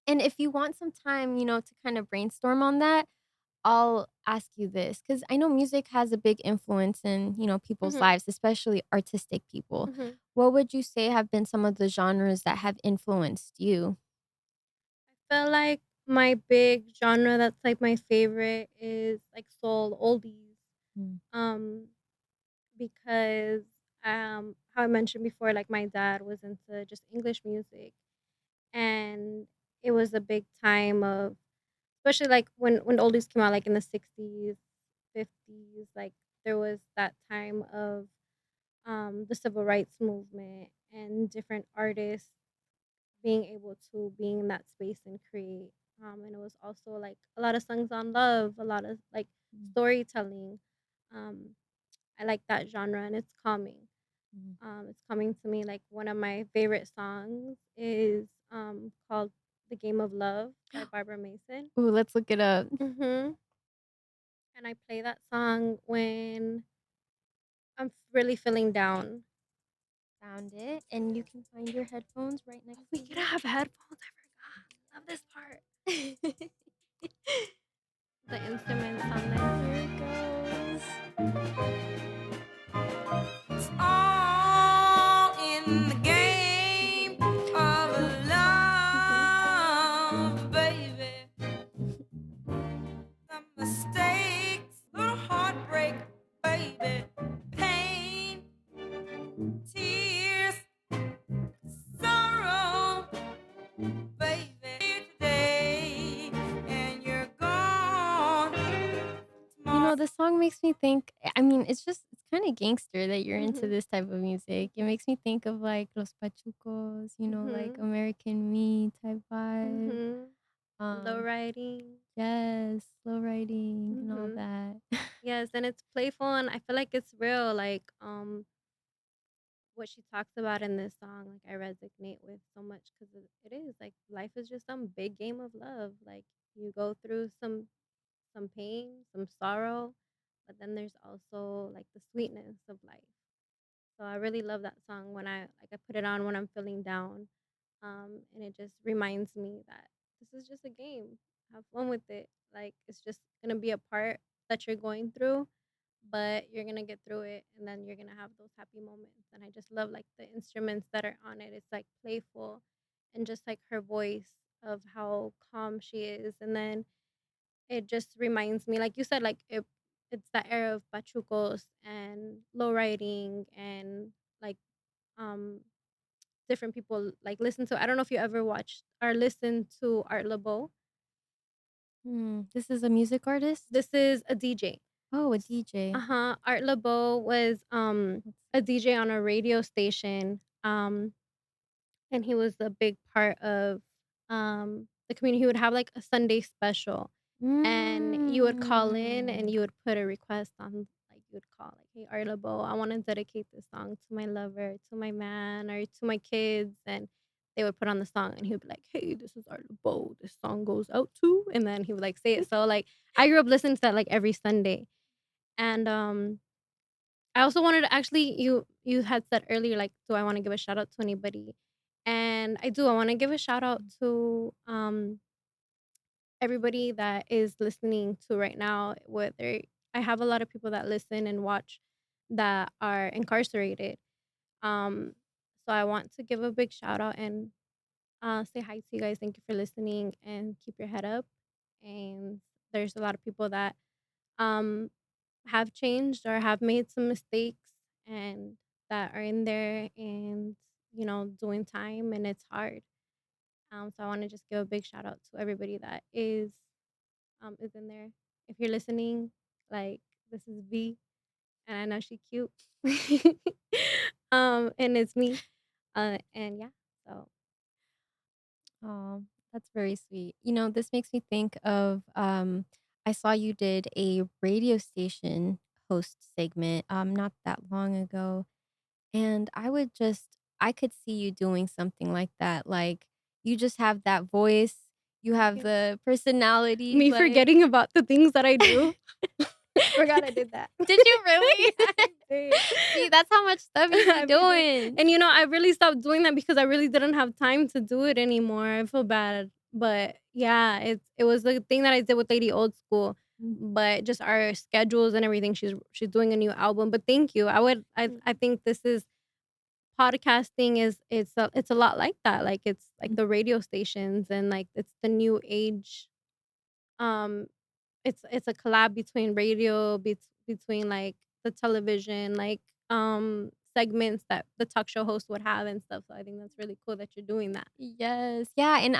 And if you want some time, to kind of brainstorm on that, I'll ask you this because I know music has a big influence in, people's Mhm. lives, especially artistic people. Mhm. What would you say have been some of the genres that have influenced you? I feel like my big genre that's like my favorite is like soul oldies. Mm, Um, because how I mentioned before, like my dad was into just English music, and it was a big time of, especially like when the oldies came out, like in the 60s, 50s, like there was that time of the civil rights movement and different artists being able to being in that space and create. And it was also like a lot of songs on love, a lot of like mm, storytelling. Um, I like that genre, and it's calming. mm. It's coming to me. Like one of my favorite songs is called "The Game of Love" by Barbara Mason. Ooh, let's look it up. Hmm. And I play that song when I'm really feeling down. Found it, and you can find your headphones right Oh, next we to gotta have headphones. I forgot. Love this part. it. The instruments on there. Here it goes. It's all in the game of love, baby. Some mistakes, little heartbreak, baby. Pain, tears, sorrow, baby. Here today, and you're gone tomorrow. The song makes me think I mean, it's kinda gangster that you're into Mhm. this type of music. It makes me think of, like, Los Pachucos, like Mhm. American Me type vibe. Mhm. Low Um, riding. yes, slow riding and all Mhm. that. Yes, and it's playful, and I feel like it's real. Like what she talks about in this song, like I resonate with so much because it is like life is just some big game of love. Like you go through some pain, some sorrow, but then there's also like the sweetness of life. So I really love that song when I put it on when I'm feeling down. And it just reminds me that this is just a game. Have fun with it. Like it's just gonna be a part that you're going through, but you're gonna get through it and then you're gonna have those happy moments. And I just love like the instruments that are on it. It's like playful and just like her voice of how calm she is. And then it just reminds me, like you said, like it's that era of pachucos and low riding and like um different people like listen to. I don't know if you ever watched or listened to Art LeBeau. This is a music artist? This is a DJ. Oh, a DJ. Uh-huh. Art LeBeau was a DJ on a radio station. And he was a big part of the community. He would have like a Sunday special, and you would call in and Mm. you would put a request on, like you would call like, "Hey Art LeBeau, I want to dedicate this song to my lover, to my man, or to my kids," and they would put on the song, and he would be like, "Hey, this is Art LeBeau. This song goes out to," and then he would like say it. So like I grew up listening to that like every Sunday, and I also wanted to actually you had said earlier, like, do I wanna give a shout out to anybody? And I do, I wanna give a shout out to, everybody that is listening to right now, whether I have a lot of people that listen and watch that are incarcerated. Um, so I want to give a big shout out and, say hi to you guys. Thank you for listening and keep your head up. And there's a lot of people that, um have changed or have made some mistakes and that are in there and doing time, and it's hard. So I want to just give a big shout out to everybody that is in there. If you're listening, like, this is V, and I know she cute. And it's me. And yeah, so Oh, that's very sweet. You know, this makes me think of I saw you did a radio station host segment not that long ago, and I could see you doing something like that. Like you just have that voice, you thank have you. the personality Me like forgetting about the things that I do. Forgot I did that. Did you really? Yeah, I did. See, that's how much stuff you be I be doing, doing. and I really stopped doing that because I really didn't have time to do it anymore. I feel bad, but yeah, it was the thing that I did with Lady Old School, Mm, but just our schedules and everything. She's doing a new album, but thank you. I think this is podcasting is it's a lot like that. Like it's like mm. the radio stations and like it's the new age. Um, it's a collab between radio, between, like, the television, like, segments that the talk show host would have and stuff, so I think that's really cool that you're doing that. Yes. Yeah, and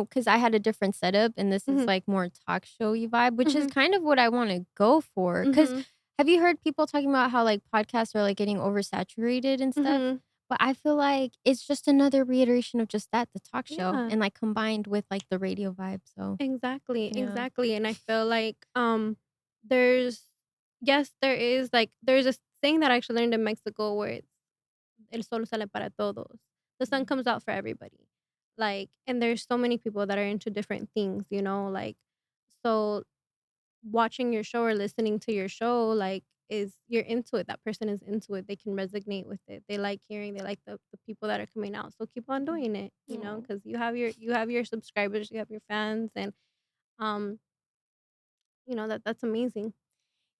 because I had a different setup and this is, Mhm, like, more talk showy vibe, which is mhm, kind of what I wanna go for. Because mhm, have you heard people talking about how, like, podcasts are, like, getting oversaturated and stuff? mhm. But I feel like it's just another reiteration of just that, the talk show, Yeah, and, like, combined with, like, the radio vibe, so exactly, yeah. exactly, and I feel like, there's yes, there's a saying that I actually learned in Mexico where it's "El sol sale para todos." The sun Mm. comes out for everybody. Like, and there's so many people that are into different things, like, so watching your show or listening to your show, like, is you're into it. That person is into it. They can resonate with it. They like hearing, they like the people that are coming out. So keep on doing it, Aw. because you have your subscribers, you have your fans, and um, that's amazing.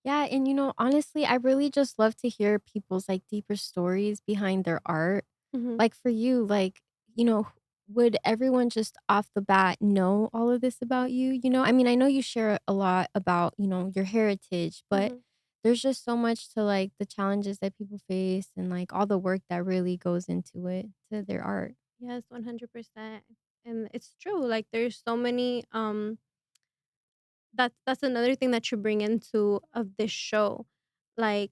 Yeah, and honestly, I really just love to hear people's like deeper stories behind their art. Hmm. Like for you, like, would everyone just off the bat know all of this about you? I mean, I know you share a lot about, your heritage, but Hmm. there's just so much to like the challenges that people face and like all the work that really goes into it, to their art. Yes, 100%. And it's true. Like, there's so many. That's another thing that you bring into of this show. Like,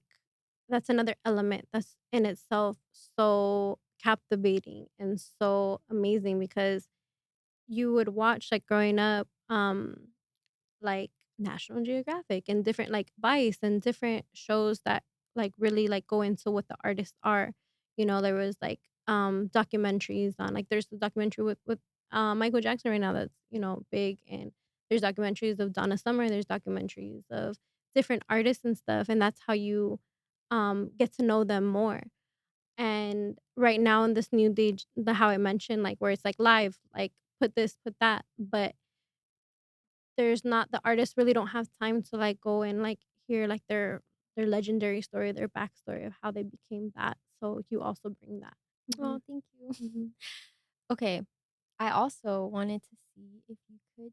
that's another element that's in itself so captivating and so amazing because you would watch, like, growing up, like National Geographic and different, like, Vice and different shows that like really like go into what the artists are. There was like documentaries on, like, there's the documentary with Michael Jackson right now that's, big, and there's documentaries of Donna Summer, there's documentaries of different artists and stuff, and that's how you get to know them more. And right now in this new age, the how I mentioned, like, where it's like live, like, put this, put that, but there's not the artists really don't have time to, like, go and, like, hear, like, their legendary story, their backstory of how they became that, so you also bring that. Oh, thank you. Mhm. Okay. I also wanted to see if you could talk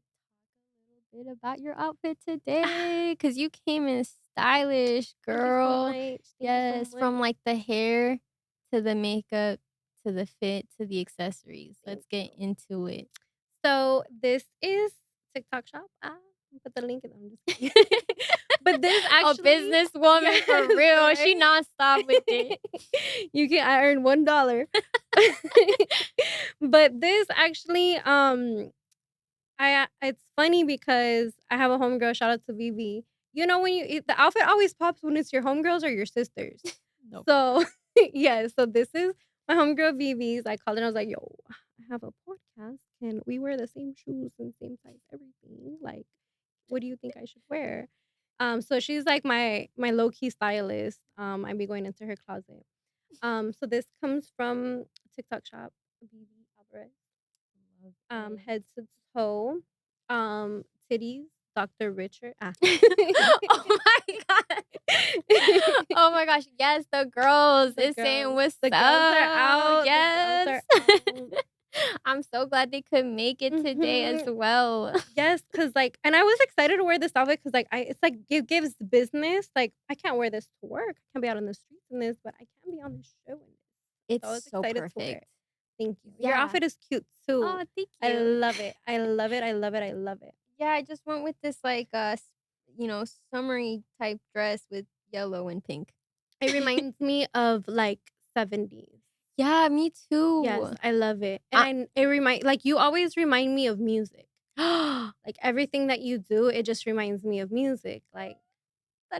a little bit about your outfit today, because you came in stylish, Thank you so girl. much. Thank you Yes, so from much. like the hair to the makeup to the fit to the accessories. Thank Let's get you. into it. So this is TikTok shop. Put the link in. I'm just kidding. But this A actually, businesswoman for yes, real. She right? nonstop with it. I earned $1. But this actually, it's funny because I have a homegirl. Shout out to Vivi. When the outfit always pops when it's your homegirls or your sisters. Nope. So yeah, so this is my homegirl Vivi's. I called her and I was like, "Yo, I have a podcast. Can we wear the same shoes and same size everything? Like, what do you think I should wear?" So she's like my low key stylist. I'd be going into her closet. So this comes from TikTok shop Vivi Alvarez. Love it. Head to toe, titties, Dr. Richard. Oh my god. Oh my gosh. Yes, the girls The is saying girls. what's The up. girls are out. Yes. The girls are out. I'm so glad they could make it today as Mhm. well. Yes, cause like, and I was excited to wear this outfit because, like, it's like it gives business. Like, I can't wear this to work. I can't be out on the streets in this, but I can be on the show in this. So I was It's so excited to wear perfect. it. Thank you. Your Yeah. outfit is cute too. Oh, thank I you. love it. I love it. I love it. I love it. Yeah, I just went with this like summery type dress with yellow and pink. It reminds me of like 70s. Yeah, me too. Yes, I love it. And you always remind me of music. That Like everything that you do, it just reminds me of music. Like,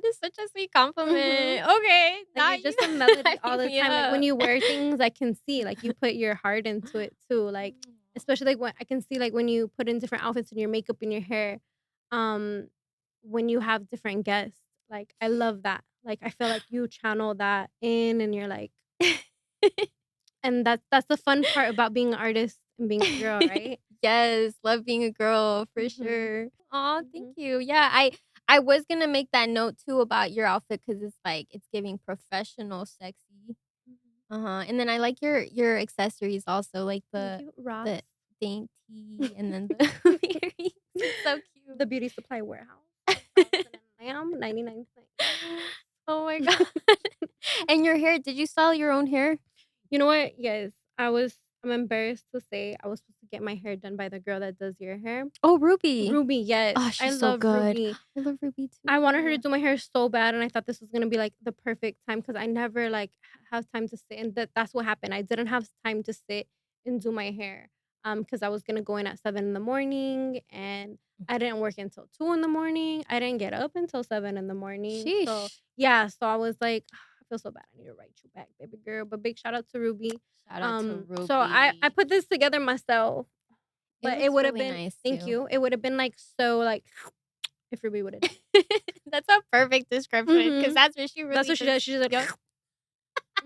is such a sweet mhm. compliment. Okay, now Like you're you just a melody all hype the me time. Like when up. you wear things, I can see like you put your heart into it too. Like especially like when I can see like when you put in different outfits in your makeup and your hair, um, when you have different guests. Like I love that. Like I feel like you channel that in, and you're like, and that's the fun part about being an artist and being a girl, right? Yes, love being a girl for Mhm. sure. Aw, thank Mhm. you. Yeah, I was gonna make that note too about your outfit because it's like it's giving professional sexy. Mhm. Uh-huh. And then I like your accessories also, like Thank you, Ross. the dainty and then the earrings. It's so cute. The beauty supply warehouse. 1000 and lamb, 99 cents. Oh my god. And your hair, did you style your own hair? You know what? Yes, I'm embarrassed to say I was supposed to get my hair done by the girl that does your hair. Oh, Ruby. Ruby, yes. Oh, I she's so love good. Ruby. I love Ruby too. I wanted her to do my hair so bad, and I thought this was gonna be like the perfect time because I never like have time to sit, and that's what happened. I didn't have time to sit and do my hair, because I was gonna go in at 7 in the morning, and I didn't work until 2 in the morning. I didn't get up until 7 in the morning. So Sheesh. yeah, so I was like, I feel so bad. I need to write you back, baby girl. But big shout out to Ruby. Shout out to Ruby. So I put this together myself, but it looks would have really been nice thank too. you. It would have been like so like if Ruby would have. That's a perfect description because Mhm. that's what she really That's what she does. She's like, Yep.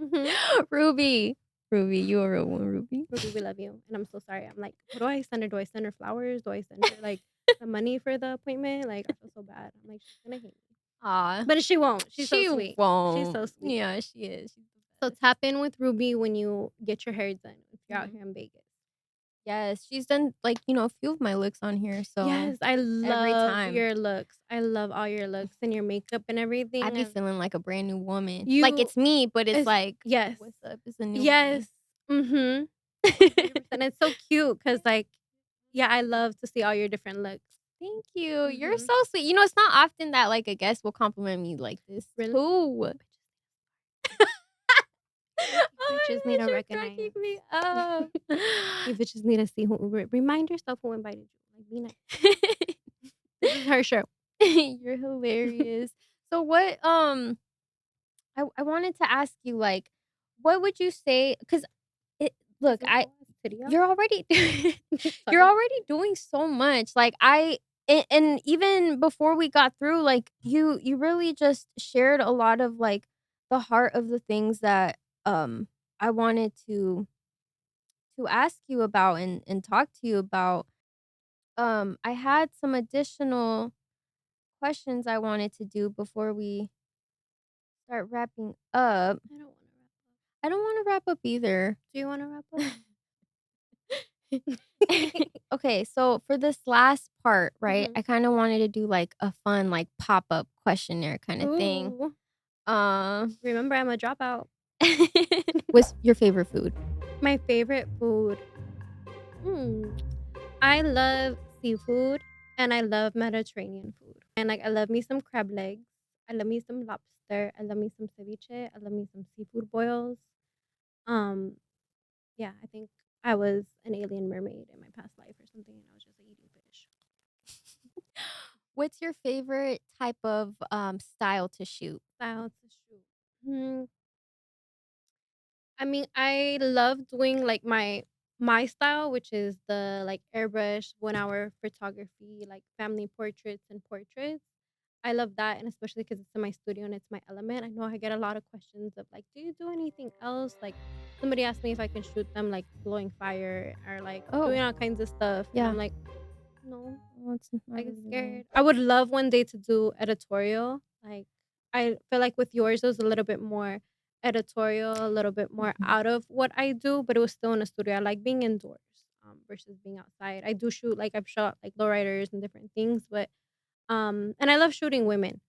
mhm. Ruby. Ruby, you a real one, Ruby. Ruby, we love you. And I'm so sorry. I'm like, what do I send her? Do I send her flowers? Do I send her like the money for the appointment? Like, I feel so bad. I'm like, she's gonna hate me. Aw. But she won't. She's She so sweet. won't. She's so sweet. Yeah, she is. She's the So best. tap in with Ruby when you get your hair done if you're out Mhm. here in Vegas. Yes, she's done like, a few of my looks on here. So Yes, I love time. your looks. I love all your looks and your makeup and everything. I be and feeling like a brand new woman. You- like it's me, but it's it's- like, yes. what's up? It's a new Yes. Mm-hmm. woman. 100%. It's so cute because like, yeah, I love to see all your different looks. Thank you. You're Mhm. so sweet. It's not often that like a guest will compliment me like this. Really? Too. You bitches need to recognize. me up. You bitches need to see who. Remind yourself who invited you. Like, be nice. This is her show. You're hilarious. So what I wanted to ask you like what would you say? Because look, you're already you're Sorry. already doing so much. Like and even before we got through, like you really just shared a lot of like the heart of the things that I wanted to ask you about and talk to you about. I had some additional questions I wanted to do before we start wrapping up. I don't want to wrap up. I don't want to wrap up either. Do you want to wrap up? Okay, so for this last part, right? Mhm. I kind of wanted to do like a fun like pop-up questionnaire kind of thing. Ooh. Um Remember, I'm a dropout. what's your favorite food? My favorite food. Hmm. I love seafood and I love Mediterranean food. And like I love me some crab legs. I love me some lobster. I love me some ceviche. I love me some seafood boils. Um, yeah, I think I was an alien mermaid in my past life or something, and I was just like, eating fish. What's your favorite type of style to shoot? Style to shoot. I mean, I love doing like my style, which is the like airbrush 1 hour photography, like family portraits and portraits. I love that, and especially because it's in my studio and it's my element. I know I get a lot of questions of like, do you do anything else? Like somebody asked me if I can shoot them like blowing fire or like doing Oh, all kinds of stuff, and I'm yeah. like, no, Well, it's not I get really scared. long. I would love one day to do editorial. Like I feel like with yours it was a little bit more editorial, a little bit more Mhm. out of what I do, but it was still in a studio. I like being indoors versus being outside. I do shoot like I've shot like lowriders and different things, but and I love shooting women.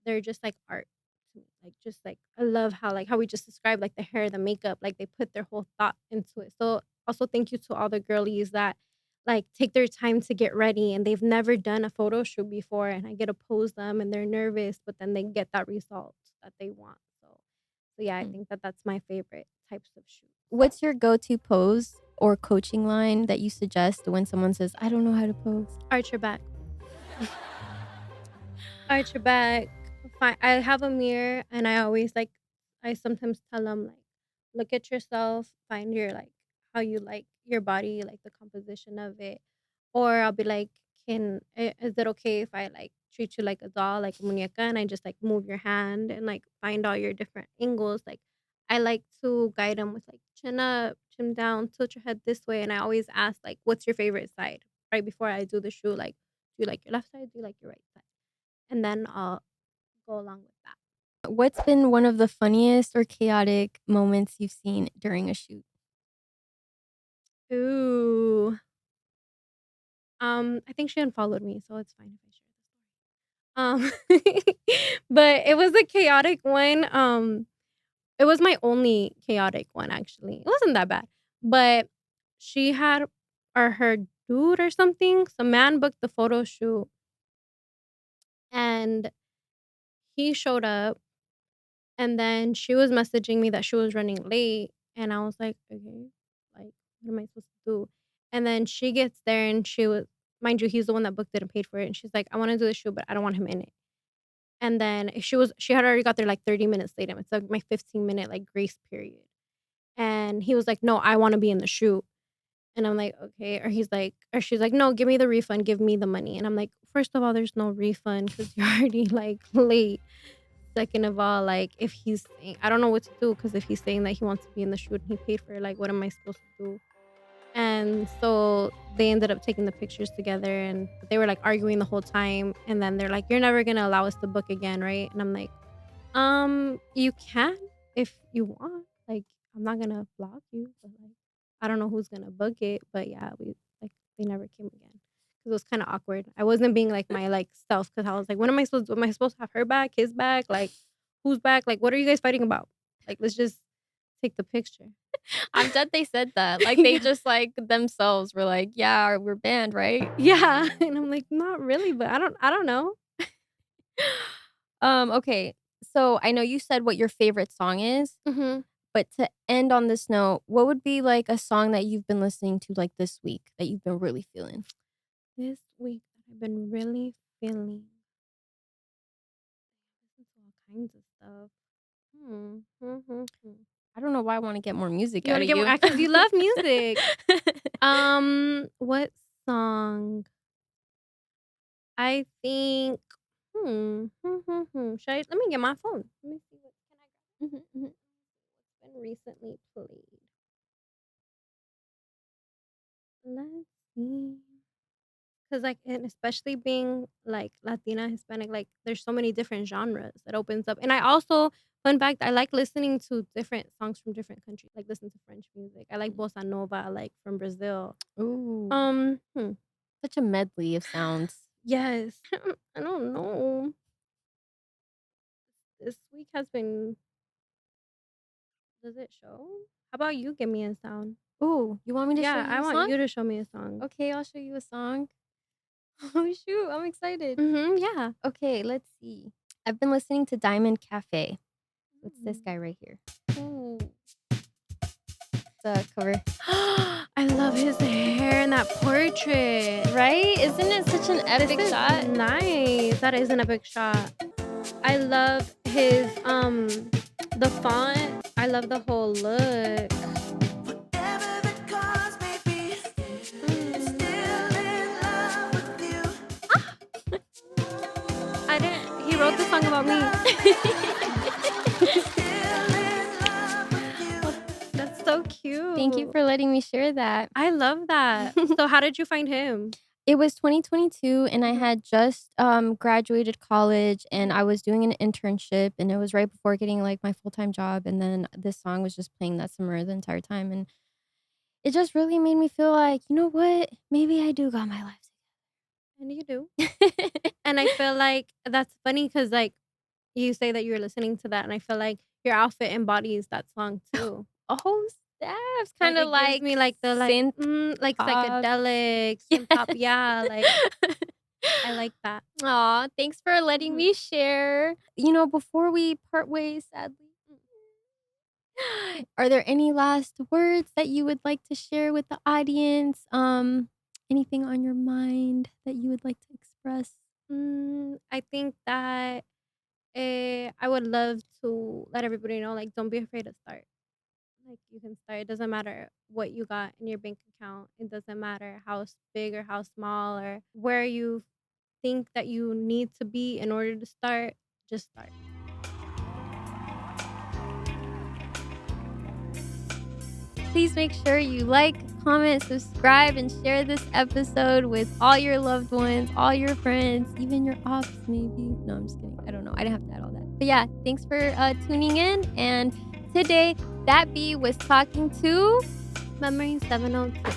They're just like art to me. Like just like I love how we just described like the hair, the makeup, like they put their whole thought into it. So also thank you to all the girlies that like take their time to get ready and they've never done a photo shoot before and I get to pose them and they're nervous, but then they get that result that they want. So yeah, I Mm. think that that's my favorite types of shoots. What's your go-to pose or coaching line that you suggest when someone says, "I don't know how to pose"? Arch your back. Arch your back. I have a mirror, and I always like. I sometimes tell them like, look at yourself, find your like how you like your body, like the composition of it, or I'll be like, is it okay if I like treat you like a doll, like a muñeca, and I just like move your hand and like find all your different angles. Like I like to guide them with like chin up, chin down, tilt your head this way, and I always ask like, what's your favorite side right before I do the shoe? Like, do you like your left side? Do you like your right side? And then I'll go along with that. What's been one of the funniest or chaotic moments you've seen during a shoot? Ooh. I think she unfollowed me, so it's fine if I share the story. But it was a chaotic one. It was my only chaotic one actually. It wasn't that bad. But she had or her dude or something, some man booked the photo shoot and he showed up and then she was messaging me that she was running late and I was like, okay, like what am I supposed to do? And then she gets there and she was mind you, he's the one that booked it and paid for it. And she's like, I want to do the shoot, but I don't want him in it. And then she had already got there like 30 minutes late. It's like my 15-minute like grace period. And he was like, no, I want to be in the shoot. And I'm like, okay. Or she's like, no, give me the refund, give me the money. And I'm like, first of all, there's no refund because you're already like late. Second of all, like if he's saying, I don't know what to do because if he's saying that he wants to be in the shoot and he paid for it, like what am I supposed to do? And so they ended up taking the pictures together and they were like arguing the whole time. And then they're like, you're never gonna allow us to book again, right? And I'm like, you can if you want. Like, I'm not gonna block you, but like I don't know who's gonna book it. But yeah, we like they never came again. Cause it was kind of awkward. I wasn't being like my like self because I was like, what am I supposed to do? Am I supposed to have her back, his back? Like, who's back? Like, what are you guys fighting about? Like, let's just take the picture. I'm dead they said that. Like they Yeah. just like themselves were like, "Yeah, we're banned, right?" Yeah. And I'm like, not really, but I don't know. Okay. So I know you said what your favorite song is, Hmm. but to end on this note, what would be like a song that you've been listening to like this week that you've been really feeling? This week I've been really feeling listen to all kinds of stuff. Hmm. I don't know why I want to get more music You out want of to get you. more because you love music. What song? I think. Should I? Let me get my phone. Let me see what can I. Mhm. What's been recently played? Let's see. Because like, and especially being like Latina, Hispanic, like there's so many different genres that opens up. And I also, fun fact, I like listening to different songs from different countries. Like listen to French music. I like bossa nova. I like from Brazil. Ooh, Hmm. such a medley of sounds. Yes. I don't know. This week has been. Does it show? How about you give me a sound? Ooh, you want me to show Yeah, you I a want song? you to show me a song. Okay, I'll show you a song. Oh shoot, I'm excited. Yeah. Okay, let's see. I've been listening to Diamond Cafe. It's this guy right here. Ooh. It's a cover. I love his hair in that portrait. Right? Isn't it such an epic This is shot? nice. That is an epic shot. I love his the font. I love the whole look. Whatever the cause may be, still in love with you. I didn't. He wrote the song about me. Still in love with you. That's so cute. Thank you for letting me share that. I love that. So how did you find him? It was 2022 and I Mhm. had just graduated college and I was doing an internship and it was right before getting like my full-time job and then this song was just playing that summer the entire time and it just really made me feel like, you know what? Maybe I do got my life And you do. together. And I feel like that's funny because like you say that you're listening to that, and I feel like your outfit embodies that song too. Oh, snaps. Like, Kind of it like gives me like the like synth like pop. psychedelic synth pop. Yeah, like I like that. Aw, thanks for letting me share. You know, before we part ways, sadly, are there any last words that you would like to share with the audience? Anything on your mind that you would like to express? I think that I would love to let everybody know, like, don't be afraid to start. Like, you can start. It doesn't matter what you got in your bank account. It doesn't matter how big or how small or where you think that you need to be in order to start. Just start. Please make sure you like, comment, subscribe, and share this episode with all your loved ones, all your friends, even your ops, maybe. No, I'm just kidding. I don't know. I didn't have to add all that. But yeah, thanks for tuning in. And today, That Bee was talking to MEMORI.ES702.